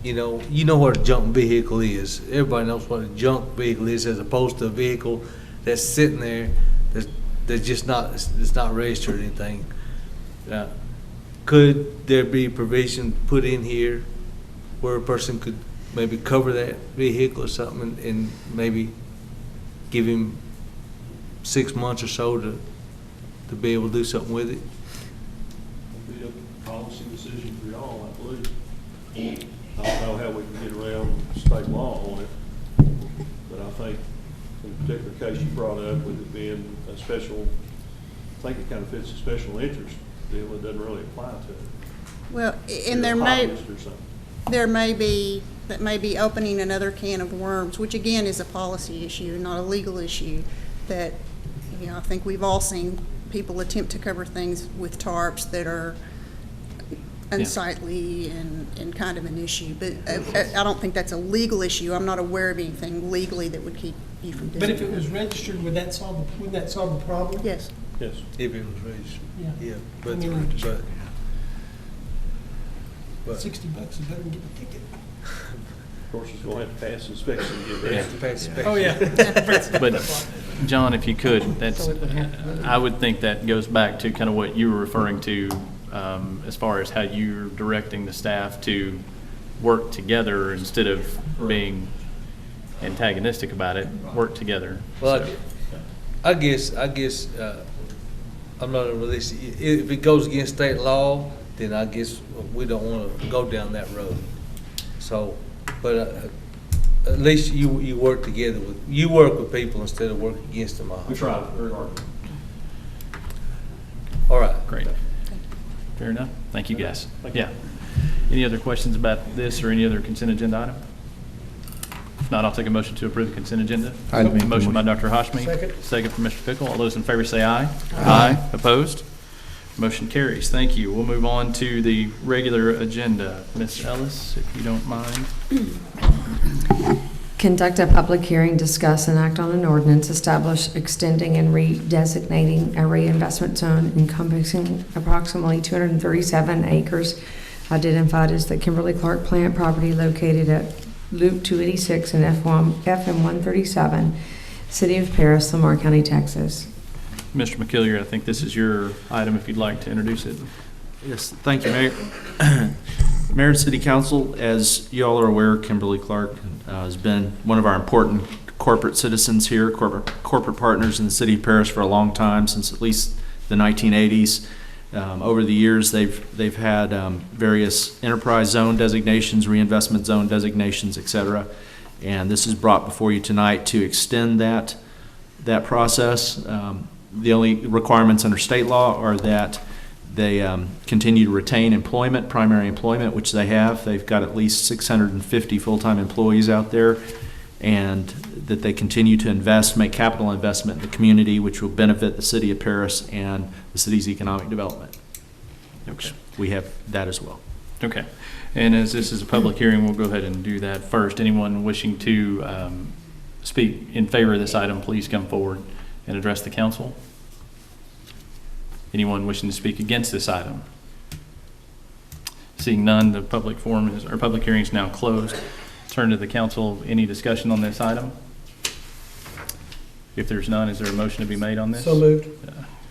You know what a junk vehicle is. Everybody knows what a junk vehicle is, as opposed to a vehicle that's sitting there that's just not, it's not registered or anything. Could there be provision put in here where a person could maybe cover that vehicle or something and maybe give him 6 months or so to be able to do something with it? It'll be a policy decision for y'all, I believe. I don't know how we can get around state law on it, but I think in the particular case you brought up, with it being a special, I think it kind of fits a special interest deal. It doesn't really apply to it. Well, and You're a hobbyist or something. that may be opening another can of worms, which again is a policy issue, not a legal issue, that, I think we've all seen people attempt to cover things with tarps that are unsightly and kind of an issue. But I don't think that's a legal issue. I'm not aware of anything legally that would keep you from doing it. But if it was registered, would that solve the problem? Yes. Yes. If it was registered. Yeah. But, I mean, but $60 it doesn't get a ticket. Of course, it's going to have to pass inspection to get that. Oh, yeah. But, John, if you could, I would think that goes back to kind of what you were referring to as far as how you're directing the staff to work together instead of being antagonistic about it, work together. Well, So, I guess I'm not really, if it goes against state law, then I guess we don't want to go down that road. So, but at least you work together you work with people instead of working against them all. We try very hard. All right. Great. Fair enough. Thank you, guys. Yeah. Any other questions about this or any other consent agenda item? If not, I'll take a motion to approve the consent agenda. I'll make the Motion by motion. Dr. Hashmi. Second. Second from Mr. Pickle. All those in favor say aye. Aye. Opposed? Motion carries. Thank you. We'll move on to the regular agenda. Ms. Ellis, if you don't mind. Conduct a public hearing, discuss and act on an ordinance, establish, extending, and redesignating a reinvestment zone encompassing approximately 237 acres identified as the Kimberly Clark plant property located at Loop 286 and FM 137, City of Paris, Lamar County, Texas. Mr. McKillier, I think this is your item if you'd like to introduce it. Yes, thank you, Mayor. Mayor and City Council, as you all are aware, Kimberly Clark has been one of our important corporate citizens here, corporate partners in the City of Paris for a long time, since at least the 1980s. Over the years, they've had various enterprise zone designations, reinvestment zone designations, et cetera. And this is brought before you tonight to extend that process. The only requirements under state law are that they continue to retain employment, primary employment, which they have. They've got at least 650 full-time employees out there, and that they continue to make capital investment in the community, which will benefit the City of Paris and the city's economic development. Okay. We have that as well. Okay. And as this is a public hearing, we'll go ahead and do that first. Anyone wishing to speak in favor of this item, please come forward and address the council. Anyone wishing to speak against this item? Seeing none, the public hearing is now closed. Turn to the council. Any discussion on this item? If there's none, is there a motion to be made on this? So moved.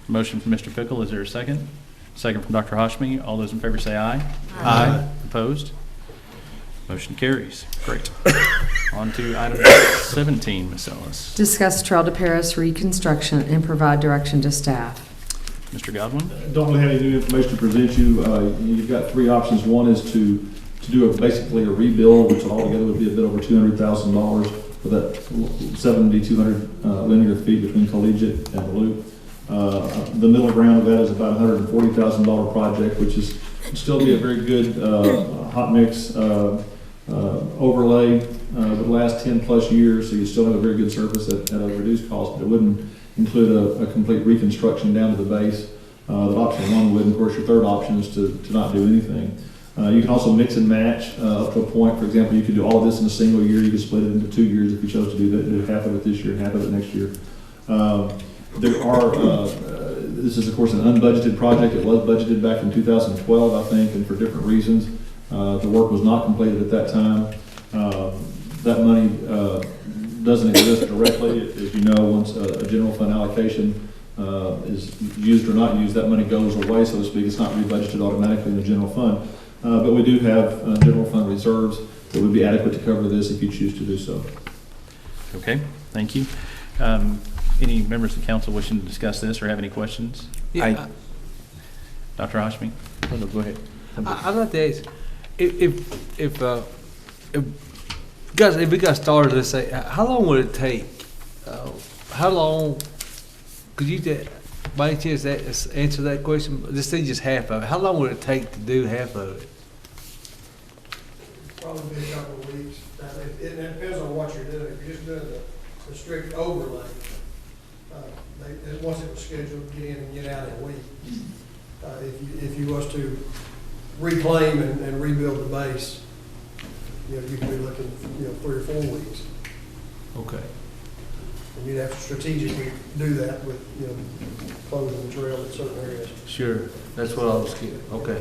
Motion from Mr. Pickle. Is there a second? Second from Dr. Hashmi. All those in favor say aye. Aye. Opposed? Motion carries. Great. On to item 17, Ms. Ellis. Discuss Trail to Paris reconstruction and provide direction to staff. Mr. Godwin? Don't really have any new information to present you. You've got three options. One is to do basically a rebuild, which altogether would be a bit over $200,000 for that 7,200 linear feet between Collegiate and the Loop. The middle ground of that is about $140,000 project, which is still be a very good hot mix overlay that would last 10 plus years, so you still have a very good surface at a reduced cost, but it wouldn't include a complete reconstruction down to the base. That option one would. Of course, your third option is to not do anything. You can also mix and match up to a point. For example, you could do all of this in a single year. You could split it into 2 years if you chose to do that. Do half of it this year, half of it next year. This is, of course, an unbudgeted project. It was budgeted back in 2012, I think, and for different reasons. The work was not completed at that time. That money doesn't exist directly. As you know, once a general fund allocation is used or not used, that money goes away, so to speak. It's not rebudgeted automatically in the general fund. But we do have general fund reserves that would be adequate to cover this if you choose to do so. Okay, thank you. Any members of the council wishing to discuss this or have any questions? Yeah, Dr. Hashmi? Oh, no, go ahead. I'd like to ask, if we got started, let's say, how long would it take? How long, could you, by any chance, answer that question? This thing just half of it. How long would it take to do half of it? Probably a couple of weeks. It depends on what you're doing. If you're just doing the strict overlay, once it was scheduled to get in and get out in a week. If you was to reclaim and rebuild the base, you could be looking, 3 or 4 weeks. Okay. And you'd have to strategically do that with, closing the trail in certain areas. Sure, that's what I was getting. Okay.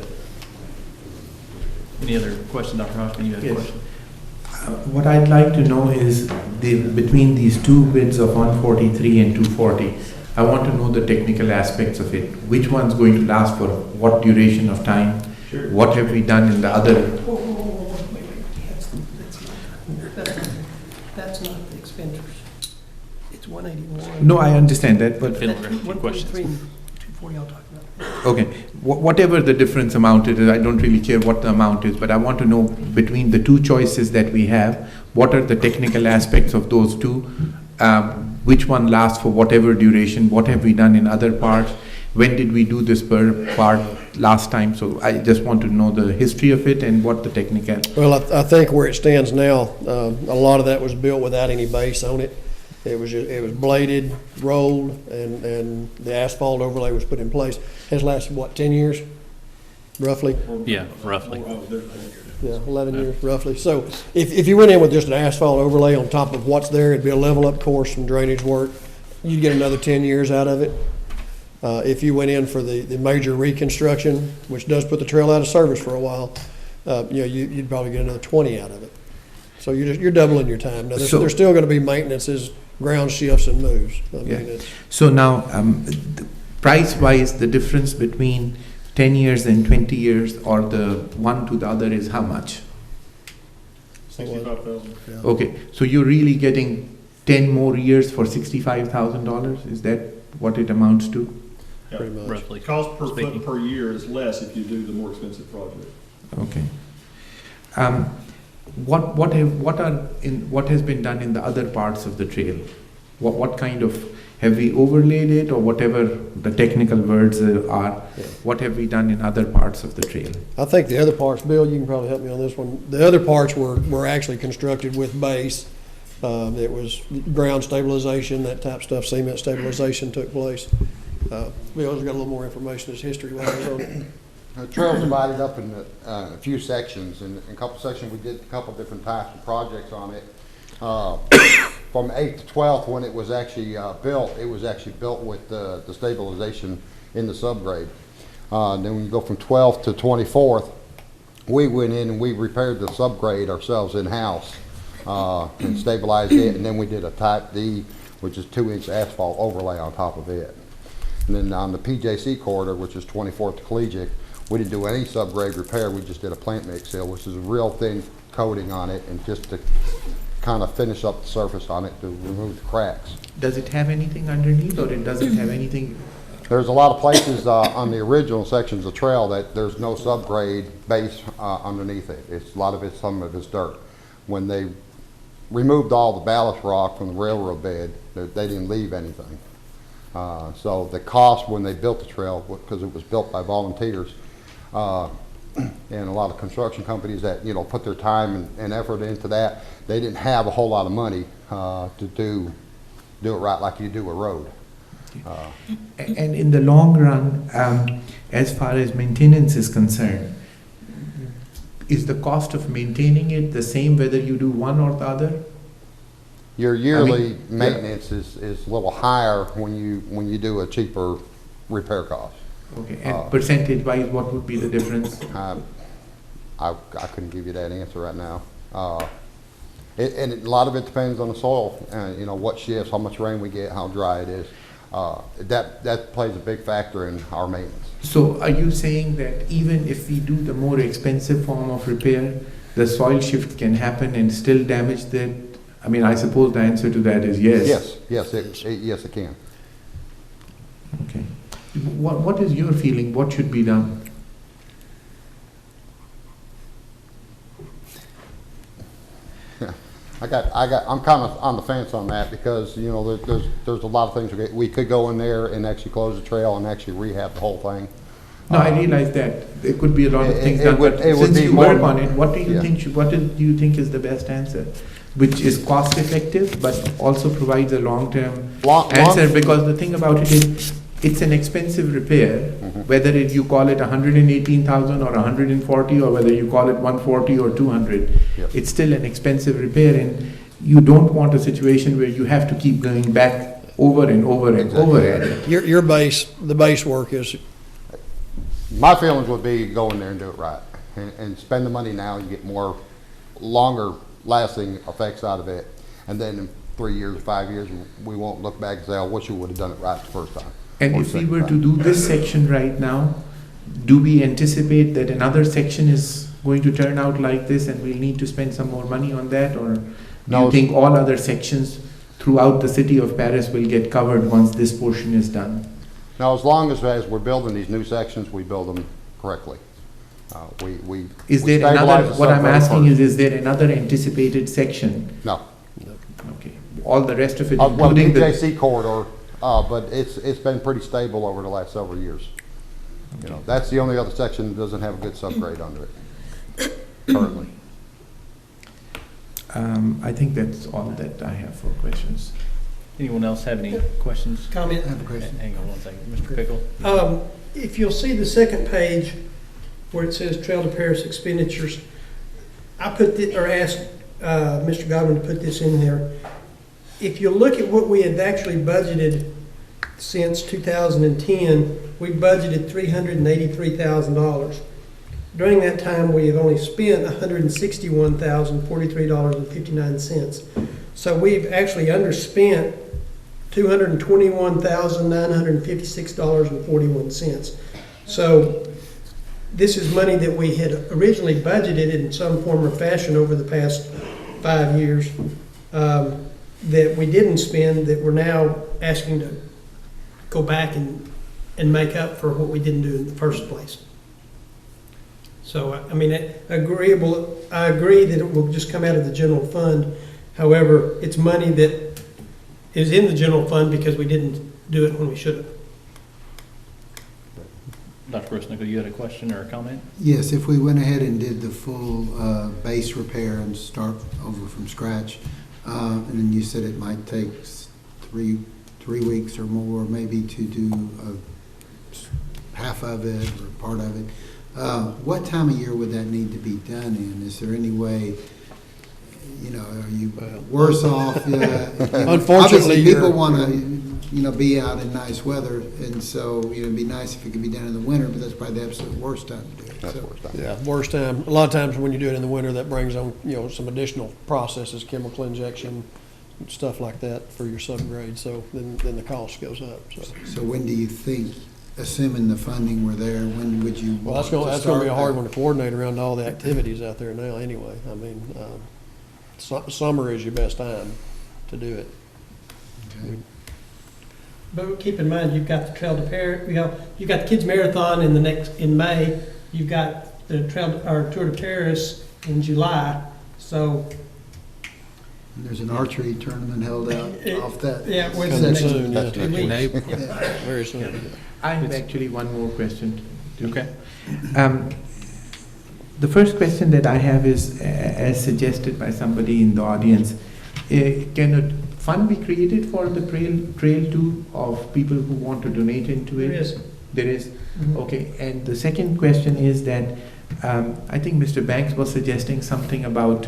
Any other question, Dr. Hashmi? You had a question? What I'd like to know is between these two bids of 143 and 240, I want to know the technical aspects of it. Which one's going to last for what duration of time? Sure. What have we done in the other? That's not the expenditures. It's 181. No, I understand that, but 143 and 240 I'll talk about. okay, whatever the difference amount is, I don't really care what the amount is, but I want to know between the two choices that we have, what are the technical aspects of those two? Which one lasts for whatever duration? What have we done in other parts? When did we do this per part last time? So I just want to know the history of it and what the technical. Well, I think where it stands now, a lot of that was built without any base on it. It was bladed, rolled, and the asphalt overlay was put in place. It's lasted, what, 10 years, roughly? Yeah, roughly. Yeah, 11 years, roughly. So if you went in with just an asphalt overlay on top of what's there, it'd be a level up course and drainage work. You'd get another 10 years out of it. If you went in for the major reconstruction, which does put the trail out of service for a while, you'd probably get another 20 out of it. So you're doubling your time. Now, there's still going to be maintenances, ground shifts, and moves. I mean, So now, price-wise, the difference between 10 years and 20 years, or the one to the other, is how much? $65,000. Yeah. Okay, so you're really getting 10 more years for $65,000? Is that what it amounts to? Yeah, pretty much. Roughly. Cost per Speaking. foot per year is less if you do the more expensive project. Okay. What has been done in the other parts of the trail? What kind of, have we overlaid it, or whatever the technical words are? Yeah. What have we done in other parts of the trail? I think the other parts, Bill, you can probably help me on this one. The other parts were actually constructed with base. It was ground stabilization, that type of stuff, cement stabilization took place. Bill's got a little more information as history-wise on it. The trail's divided up in a few sections, and in a couple sections we did a couple different types of projects on it. From 8th to 12th, when it was actually built, it was actually built with the stabilization in the subgrade. Then when you go from 12th to 24th, we went in and we repaired the subgrade ourselves in-house and stabilized it, and then we did a Type D, which is 2-inch asphalt overlay on top of it. And then on the PJC corridor, which is 24th to Collegiate, we didn't do any subgrade repair, we just did a plant mix seal, which is a real thin coating on it, and just to kind of finish up the surface on it to remove the cracks. Does it have anything underneath, or it doesn't have anything? There's a lot of places on the original sections of trail that there's no subgrade base underneath it. A lot of it, some of it's dirt. When they removed all the ballast rock from the railroad bed, they didn't leave anything. So the cost when they built the trail, because it was built by volunteers, and a lot of construction companies that put their time and effort into that, they didn't have a whole lot of money to do it right like you do a road. And in the long run, as far as maintenance is concerned, is the cost of maintaining it the same whether you do one or the other? Your yearly maintenance is a little higher when you do a cheaper repair cost. Okay, and percentage-wise, what would be the difference? I couldn't give you that answer right now. And a lot of it depends on the soil, what shifts, how much rain we get, how dry it is. That plays a big factor in our maintenance. So are you saying that even if we do the more expensive form of repair, the soil shift can happen and still damage that? I mean, I suppose the answer to that is yes. Yes, it can. Okay. What is your feeling? What should be done? I'm kind of on the fence on that because there's a lot of things we could go in there and actually close the trail and actually rehab the whole thing. No, I realize that there could be a lot of things done, but since you work on it, what do you think is the best answer? Which is cost effective, but also provides a long-term answer, because the thing about it is, it's an expensive repair, whether you call it 118,000 or 140, or whether you call it 140 or 200, it's still an expensive repair, and you don't want a situation where you have to keep going back over and over and over at it. The base work is. My feelings would be go in there and do it right, and spend the money now. You get more longer lasting effects out of it, and then in 3 years or 5 years, we won't look back and say, "I wish you would have done it right the first time." And if we were to do this section right now, do we anticipate that another section is going to turn out like this and we'll need to spend some more money on that? Or do you think all other sections throughout the city of Paris will get covered once this portion is done? Now, as long as we're building these new sections, we build them correctly. Is there another, what I'm asking is there another anticipated section? No. Okay. All the rest of it, including the PJC corridor, but it's been pretty stable over the last several years. Okay. That's the only other section that doesn't have a good subgrade under it currently. I think that's all that I have for questions. Anyone else have any questions? Comment? I have a question. Hang on one second. Mr. Pickle? If you'll see the second page where it says Trail to Paris expenditures, I put this, or asked Mr. Godwin to put this in there. If you look at what we had actually budgeted since 2010, we budgeted $383,000. During that time, we have only spent $161,043.59. So we've actually underspent $221,956.41. So this is money that we had originally budgeted in some form or fashion over the past 5 years that we didn't spend, that we're now asking to go back and make up for what we didn't do in the first place. So, I mean, I agree that it will just come out of the general fund. However, it's money that is in the general fund because we didn't do it when we should have. Dr. Brusnick, you had a question or a comment? Yes, if we went ahead and did the full base repair and start over from scratch, and then you said it might take 3 weeks or more maybe to do half of it or part of it, what time of year would that need to be done in? Is there any way, are you worse off? Unfortunately, people want to, be out in nice weather, and so, it'd be nice if it could be done in the winter, but that's probably the absolute worst time to do it. That's the worst time. Yeah, worst time. A lot of times when you do it in the winter, that brings on, some additional processes, chemical injection, stuff like that for your subgrade. So then the cost goes up. So when do you think, assuming the funding were there, when would you Well, want that's to going to be a start hard that? one to coordinate around all the activities out there now anyway. I mean, summer is your best time to do it. Okay. But keep in mind, you've got the Trail to Paris, you've got the Kids Marathon in May, you've got the Tour de Paris in July, so. And there's an archery tournament held out off that. Yeah, Coming soon, yeah. Very soon. I have actually one more question. Okay. The first question that I have is, as suggested by somebody in the audience, can a fund be created for the trail too, of people who want to donate into it? There is. There is? Mm-hmm. Okay, and the second question is that I think Mr. Banks was suggesting something about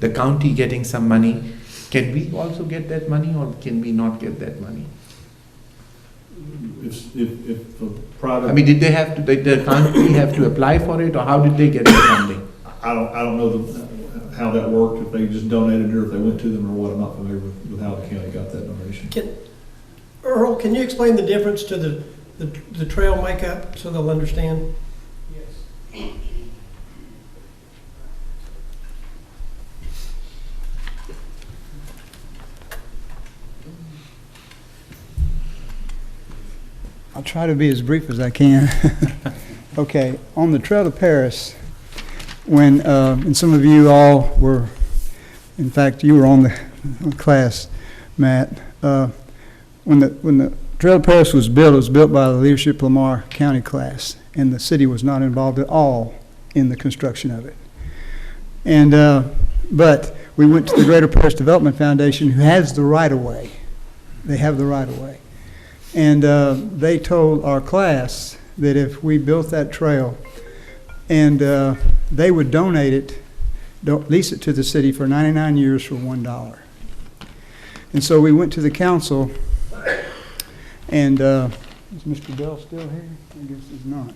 the county getting some money. Can we also get that money, or can we not get that money? If a private. I mean, did the county have to apply for it, or how did they get the funding? I don't know how that worked, if they just donated it or if they went to them or what. I'm not familiar with how the county got that donation. Earl, can you explain the difference to the trail makeup so they'll understand? Yes. I'll try to be as brief as I can. Okay, on the Trail to Paris, when, and some of you all were, in fact, you were on the class, Matt, when the Trail to Paris was built, it was built by the Leadership Lamar County class, and the city was not involved at all in the construction of it. And, but we went to the Greater Paris Development Foundation, who has the right-of-way. They have the right-of-way. And they told our class that if we built that trail, and they would donate it, lease it to the city for 99 years for $1. And so we went to the council, and is Mr. Bell still here? I guess he's not.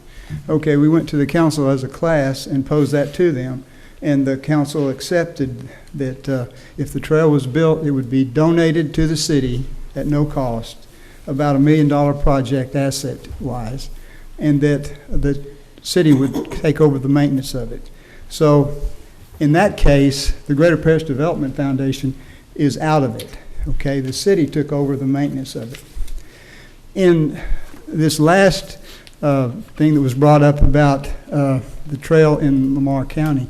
Okay, we went to the council as a class and posed that to them, and the council accepted that if the trail was built, it would be donated to the city at no cost, about $1 million project asset-wise, and that the city would take over the maintenance of it. So in that case, the Greater Paris Development Foundation is out of it, okay? The city took over the maintenance of it. In this last thing that was brought up about the trail in Lamar County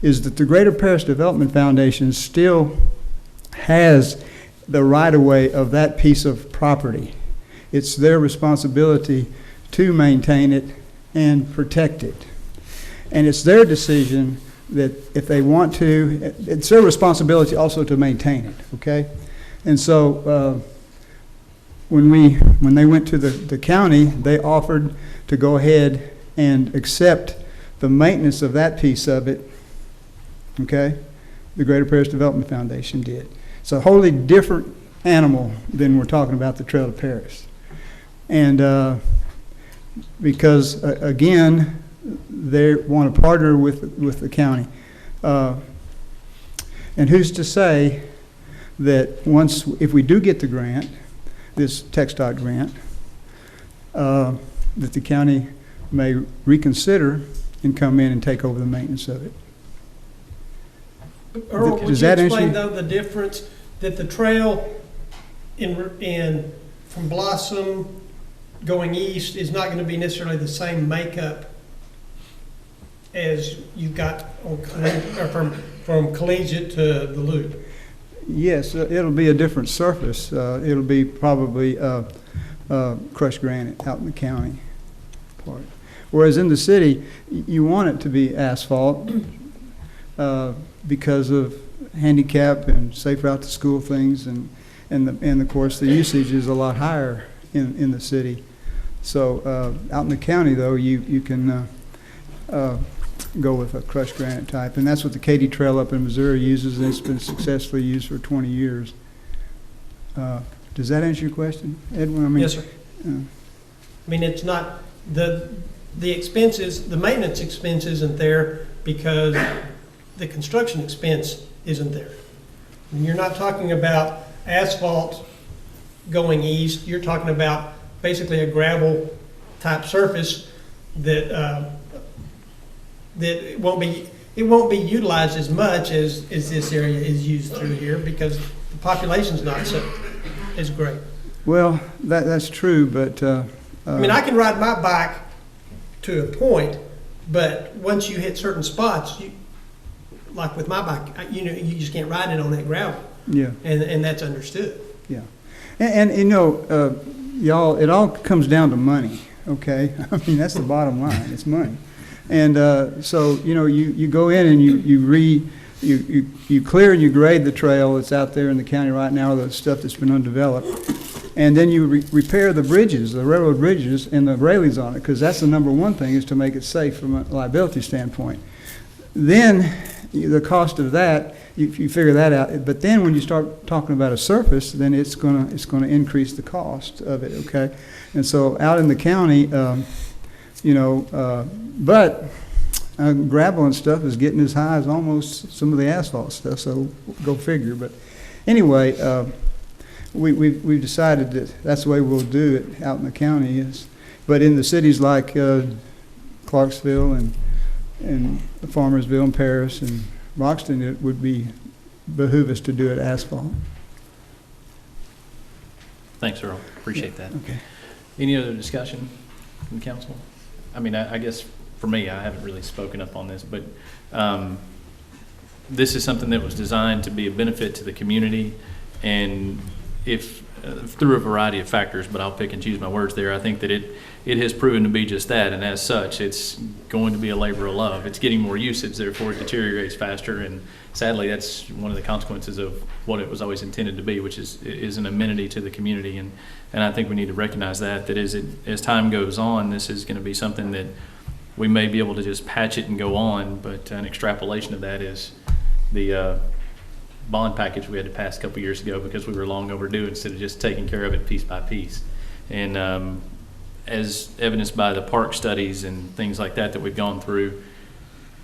is that the Greater Paris Development Foundation still has the right-of-way of that piece of property. It's their responsibility to maintain it and protect it. And it's their decision that if they want to, it's their responsibility also to maintain it, okay? And so when they went to the county, they offered to go ahead and accept the maintenance of that piece of it, okay? The Greater Paris Development Foundation did. It's a wholly different animal than we're talking about the Trail to Paris. And because, again, they want to partner with the county. And who's to say that if we do get the grant, this TxDOT grant, that the county may reconsider and come in and take over the maintenance of it. Earl, would Does you that explain, answer? though, the difference that the trail from Blossom going east is not going to be necessarily the same makeup as you've got from Collegiate to the Loop? Yes, it'll be a different surface. It'll be probably crushed granite out in the county part. Whereas in the city, you want it to be asphalt because of handicap and safe route to school things, and of course the usage is a lot higher in the city. So out in the county, though, you can go with a crushed granite type, and that's what the Katy Trail up in Missouri uses, and it's been successfully used for 20 years. Does that answer your question, Edwin? I mean, yes, sir. I mean, it's not the expenses, the maintenance expense isn't there because the construction expense isn't there. And you're not talking about asphalt going east. You're talking about basically a gravel type surface that that won't be utilized as much as this area is used through here because the population's not so as great. Well, that's true, but I mean, I can ride my bike to a point, but once you hit certain spots, like with my bike, you just can't ride it on that gravel. Yeah. And that's understood. Yeah. And you know, y'all, it all comes down to money, okay? I mean, that's the bottom line. It's money. And so, you know, you go in and you clear and you grade the trail that's out there in the county right now, the stuff that's been undeveloped. And then you repair the bridges, the railroad bridges, and the railings on it, because that's the number one thing, is to make it safe from a liability standpoint. Then the cost of that, you figure that out. But then when you start talking about a surface, then it's gonna increase the cost of it. Okay, and so out in the county, you know, but gravel and stuff is getting as high as almost some of the asphalt stuff. So go figure. But anyway. We've decided that that's the way we'll do it out in the county. But in the cities like Clarksville and Farmersville and Paris and Roxton, it would behoove us to do it asphalt. Thanks, Earl. Appreciate that. Okay. Any other discussion from the council? I mean, I guess for me, I haven't really spoken up on this, but this is something that was designed to be a benefit to the community. And if through a variety of factors, but I'll pick and choose my words there, I think that it has proven to be just that, and as such, it's going to be a labor of love. It's getting more usage, therefore it deteriorates faster, and sadly, that's one of the consequences of what it was always intended to be, which is an amenity to the community, and I think we need to recognize that as time goes on, this is going to be something that we may be able to just patch it and go on, but an extrapolation of that is the bond package we had to pass a couple years ago because we were long overdue instead of just taking care of it piece by piece. And as evidenced by the park studies and things like that we've gone through,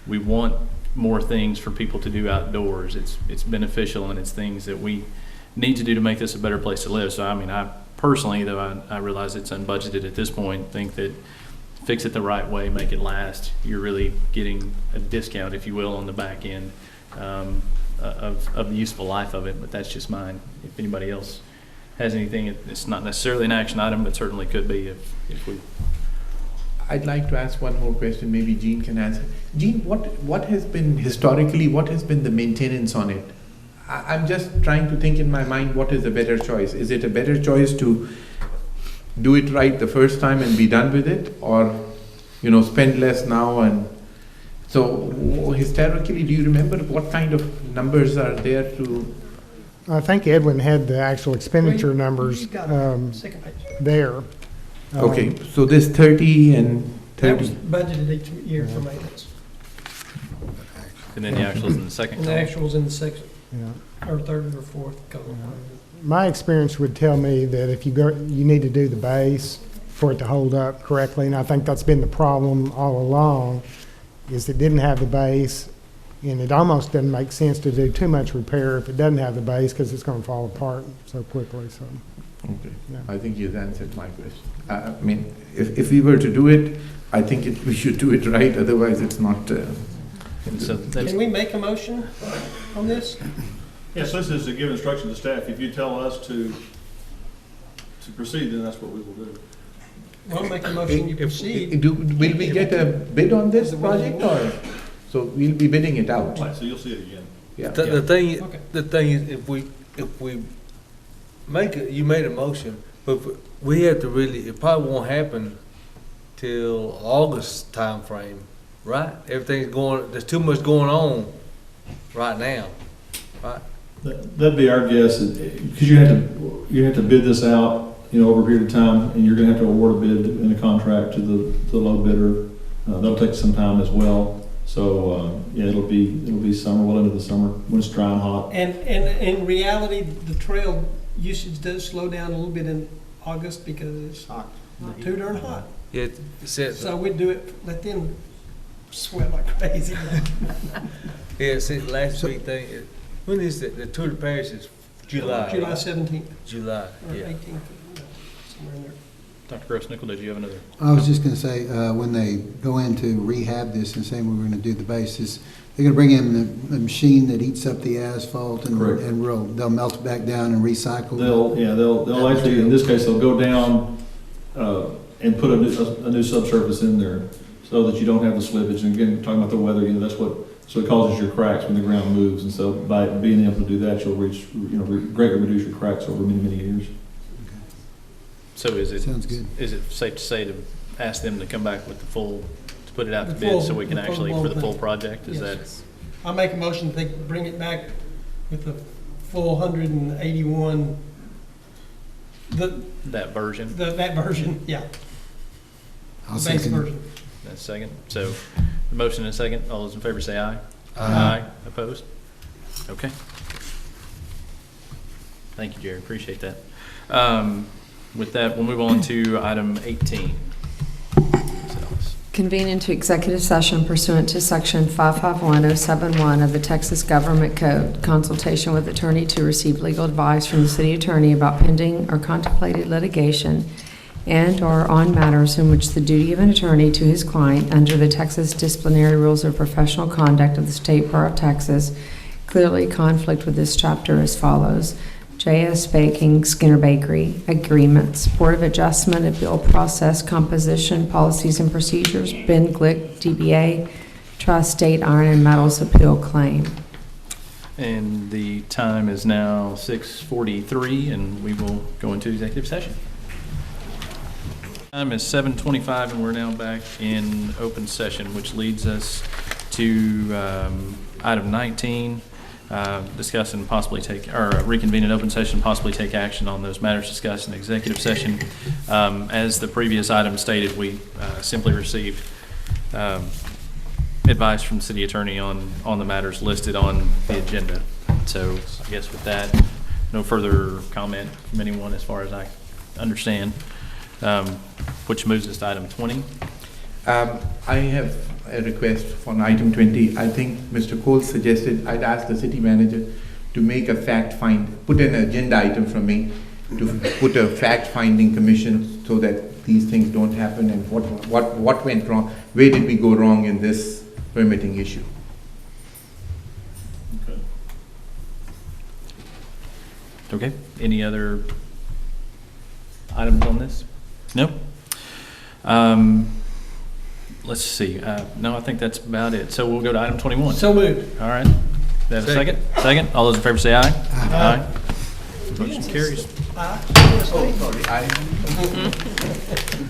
we want more things for people to do outdoors. It's beneficial, and it's things that we need to do to make this a better place to live. So I mean, I personally, though I realize it's unbudgeted at this point, think that fix it the right way, make it last, you're really getting a discount, if you will, on the back end. Of the useful life of it, but that's just mine. If anybody else has anything, it's not necessarily an action item, but certainly could be if we. I'd like to ask one more question, maybe Gene can answer. Gene, what has been historically, what has been the maintenance on it? I'm just trying to think in my mind, what is a better choice? Is it a better choice to do it right the first time and be done with it, or, you know, spend less now? And so historically, do you remember what kind of numbers are there to? I think Edwin had the actual expenditure numbers there. Okay, so this 30 and 30. That was budgeted each year for maintenance. And then the actuals in the second And the column. actuals in the second, Yeah. or third or fourth column. My experience would tell me that if you need to do the base for it to hold up correctly. And I think that's been the problem all along, is it didn't have the base, and it almost doesn't make sense to do too much repair if it doesn't have the base, because it's going to fall apart so quickly, so. Okay, Yeah. I think you've answered my question. I mean, if we were to do it, I think we should do it right, otherwise it's not. So that's- Can we make a motion on this? Yes, this is to give instruction to staff. If you tell us to proceed, then that's what we will do. Well, make a motion, you proceed. Will we get a bid on this project, or, so we'll be bidding it out? Right, so you'll see it again. Yeah. The thing is, if we make it, you made a motion, but we have to really, it probably won't happen till August timeframe, right? Everything's going, there's too much going on right now, right? That'd be our guess, because you have to bid this out, over a period of time, and you're gonna have to award a bid in a contract to the low bidder. That'll take some time as well. So, yeah, it'll be summer, well into the summer, when it's dry and hot. And in reality, the trail usage does slow down a little bit in August because it's hot, too darn hot. Yeah, So we do it, let them sweat like crazy. yeah, see, last week thing, when is the Tour de Paris is July? July right? 17th. July, Or yeah. 18th, somewhere in there. Dr. Gross-Nickel, did you have another? I was just going to say, when they go in to rehab this and saying we're going to do the bases, they're going to bring in the machine that eats up the asphalt and Correct. they'll melt it back down and recycle. They'll actually, in this case, they'll go down and put a new subsurface in there so that you don't have the slippage. And again, talking about the weather, that's so it causes your cracks when the ground moves. And so by being able to do that, you'll greatly reduce your cracks over many, many years. So Sounds good. Is it safe to say to ask them to come back with to put it out to The bid full- so we can the full actually, blown for the full thing. project? Is that, Yes. I'll make a motion, they bring it back with the full 181, that version? that version, yeah. I'll The base second it. version. That's second. So the motion and a second. All those in favor say aye. Aye. Opposed? Okay. Thank you, Jerry. Appreciate that. With that, we'll move on to item 18. Convene into executive session pursuant to Section 551071 of the Texas Government Code, consultation with attorney to receive legal advice from the city attorney about pending or contemplated litigation and/or on matters in which the duty of an attorney to his client under the Texas Disciplinary Rules of Professional Conduct of the State Bar of Texas clearly conflict with this chapter as follows. J.S. Baking, Skinner Bakery, Agreements, Board of Adjustment, Appeal Process, Composition, Policies and Procedures, Ben Glick, DBA, Trust State Iron and Metals Appeal Claim. And the time is now 6:43, and we will go into executive session. Time is 7:25, and we're now back in open session, which leads us to item 19. Discuss and possibly reconvene an open session, possibly take action on those matters discussed in executive session. As the previous item stated, we simply received advice from the city attorney on the matters listed on the agenda. So I guess with that, no further comment from anyone as far as I understand, which moves us to item 20. I have a request for item 20. I think Mr. Cole suggested I'd ask the city manager to make a put an agenda item from me to put a fact-finding commission so that these things don't happen, and what went wrong, where did we go wrong in this permitting issue. Okay. Any other items on this? No? Let's see. No, I think that's about it. So we'll go to item 21. So moved. All right. That a second? Second. All those in favor say aye. Aye. Motion carries. Aye. Oh, sorry.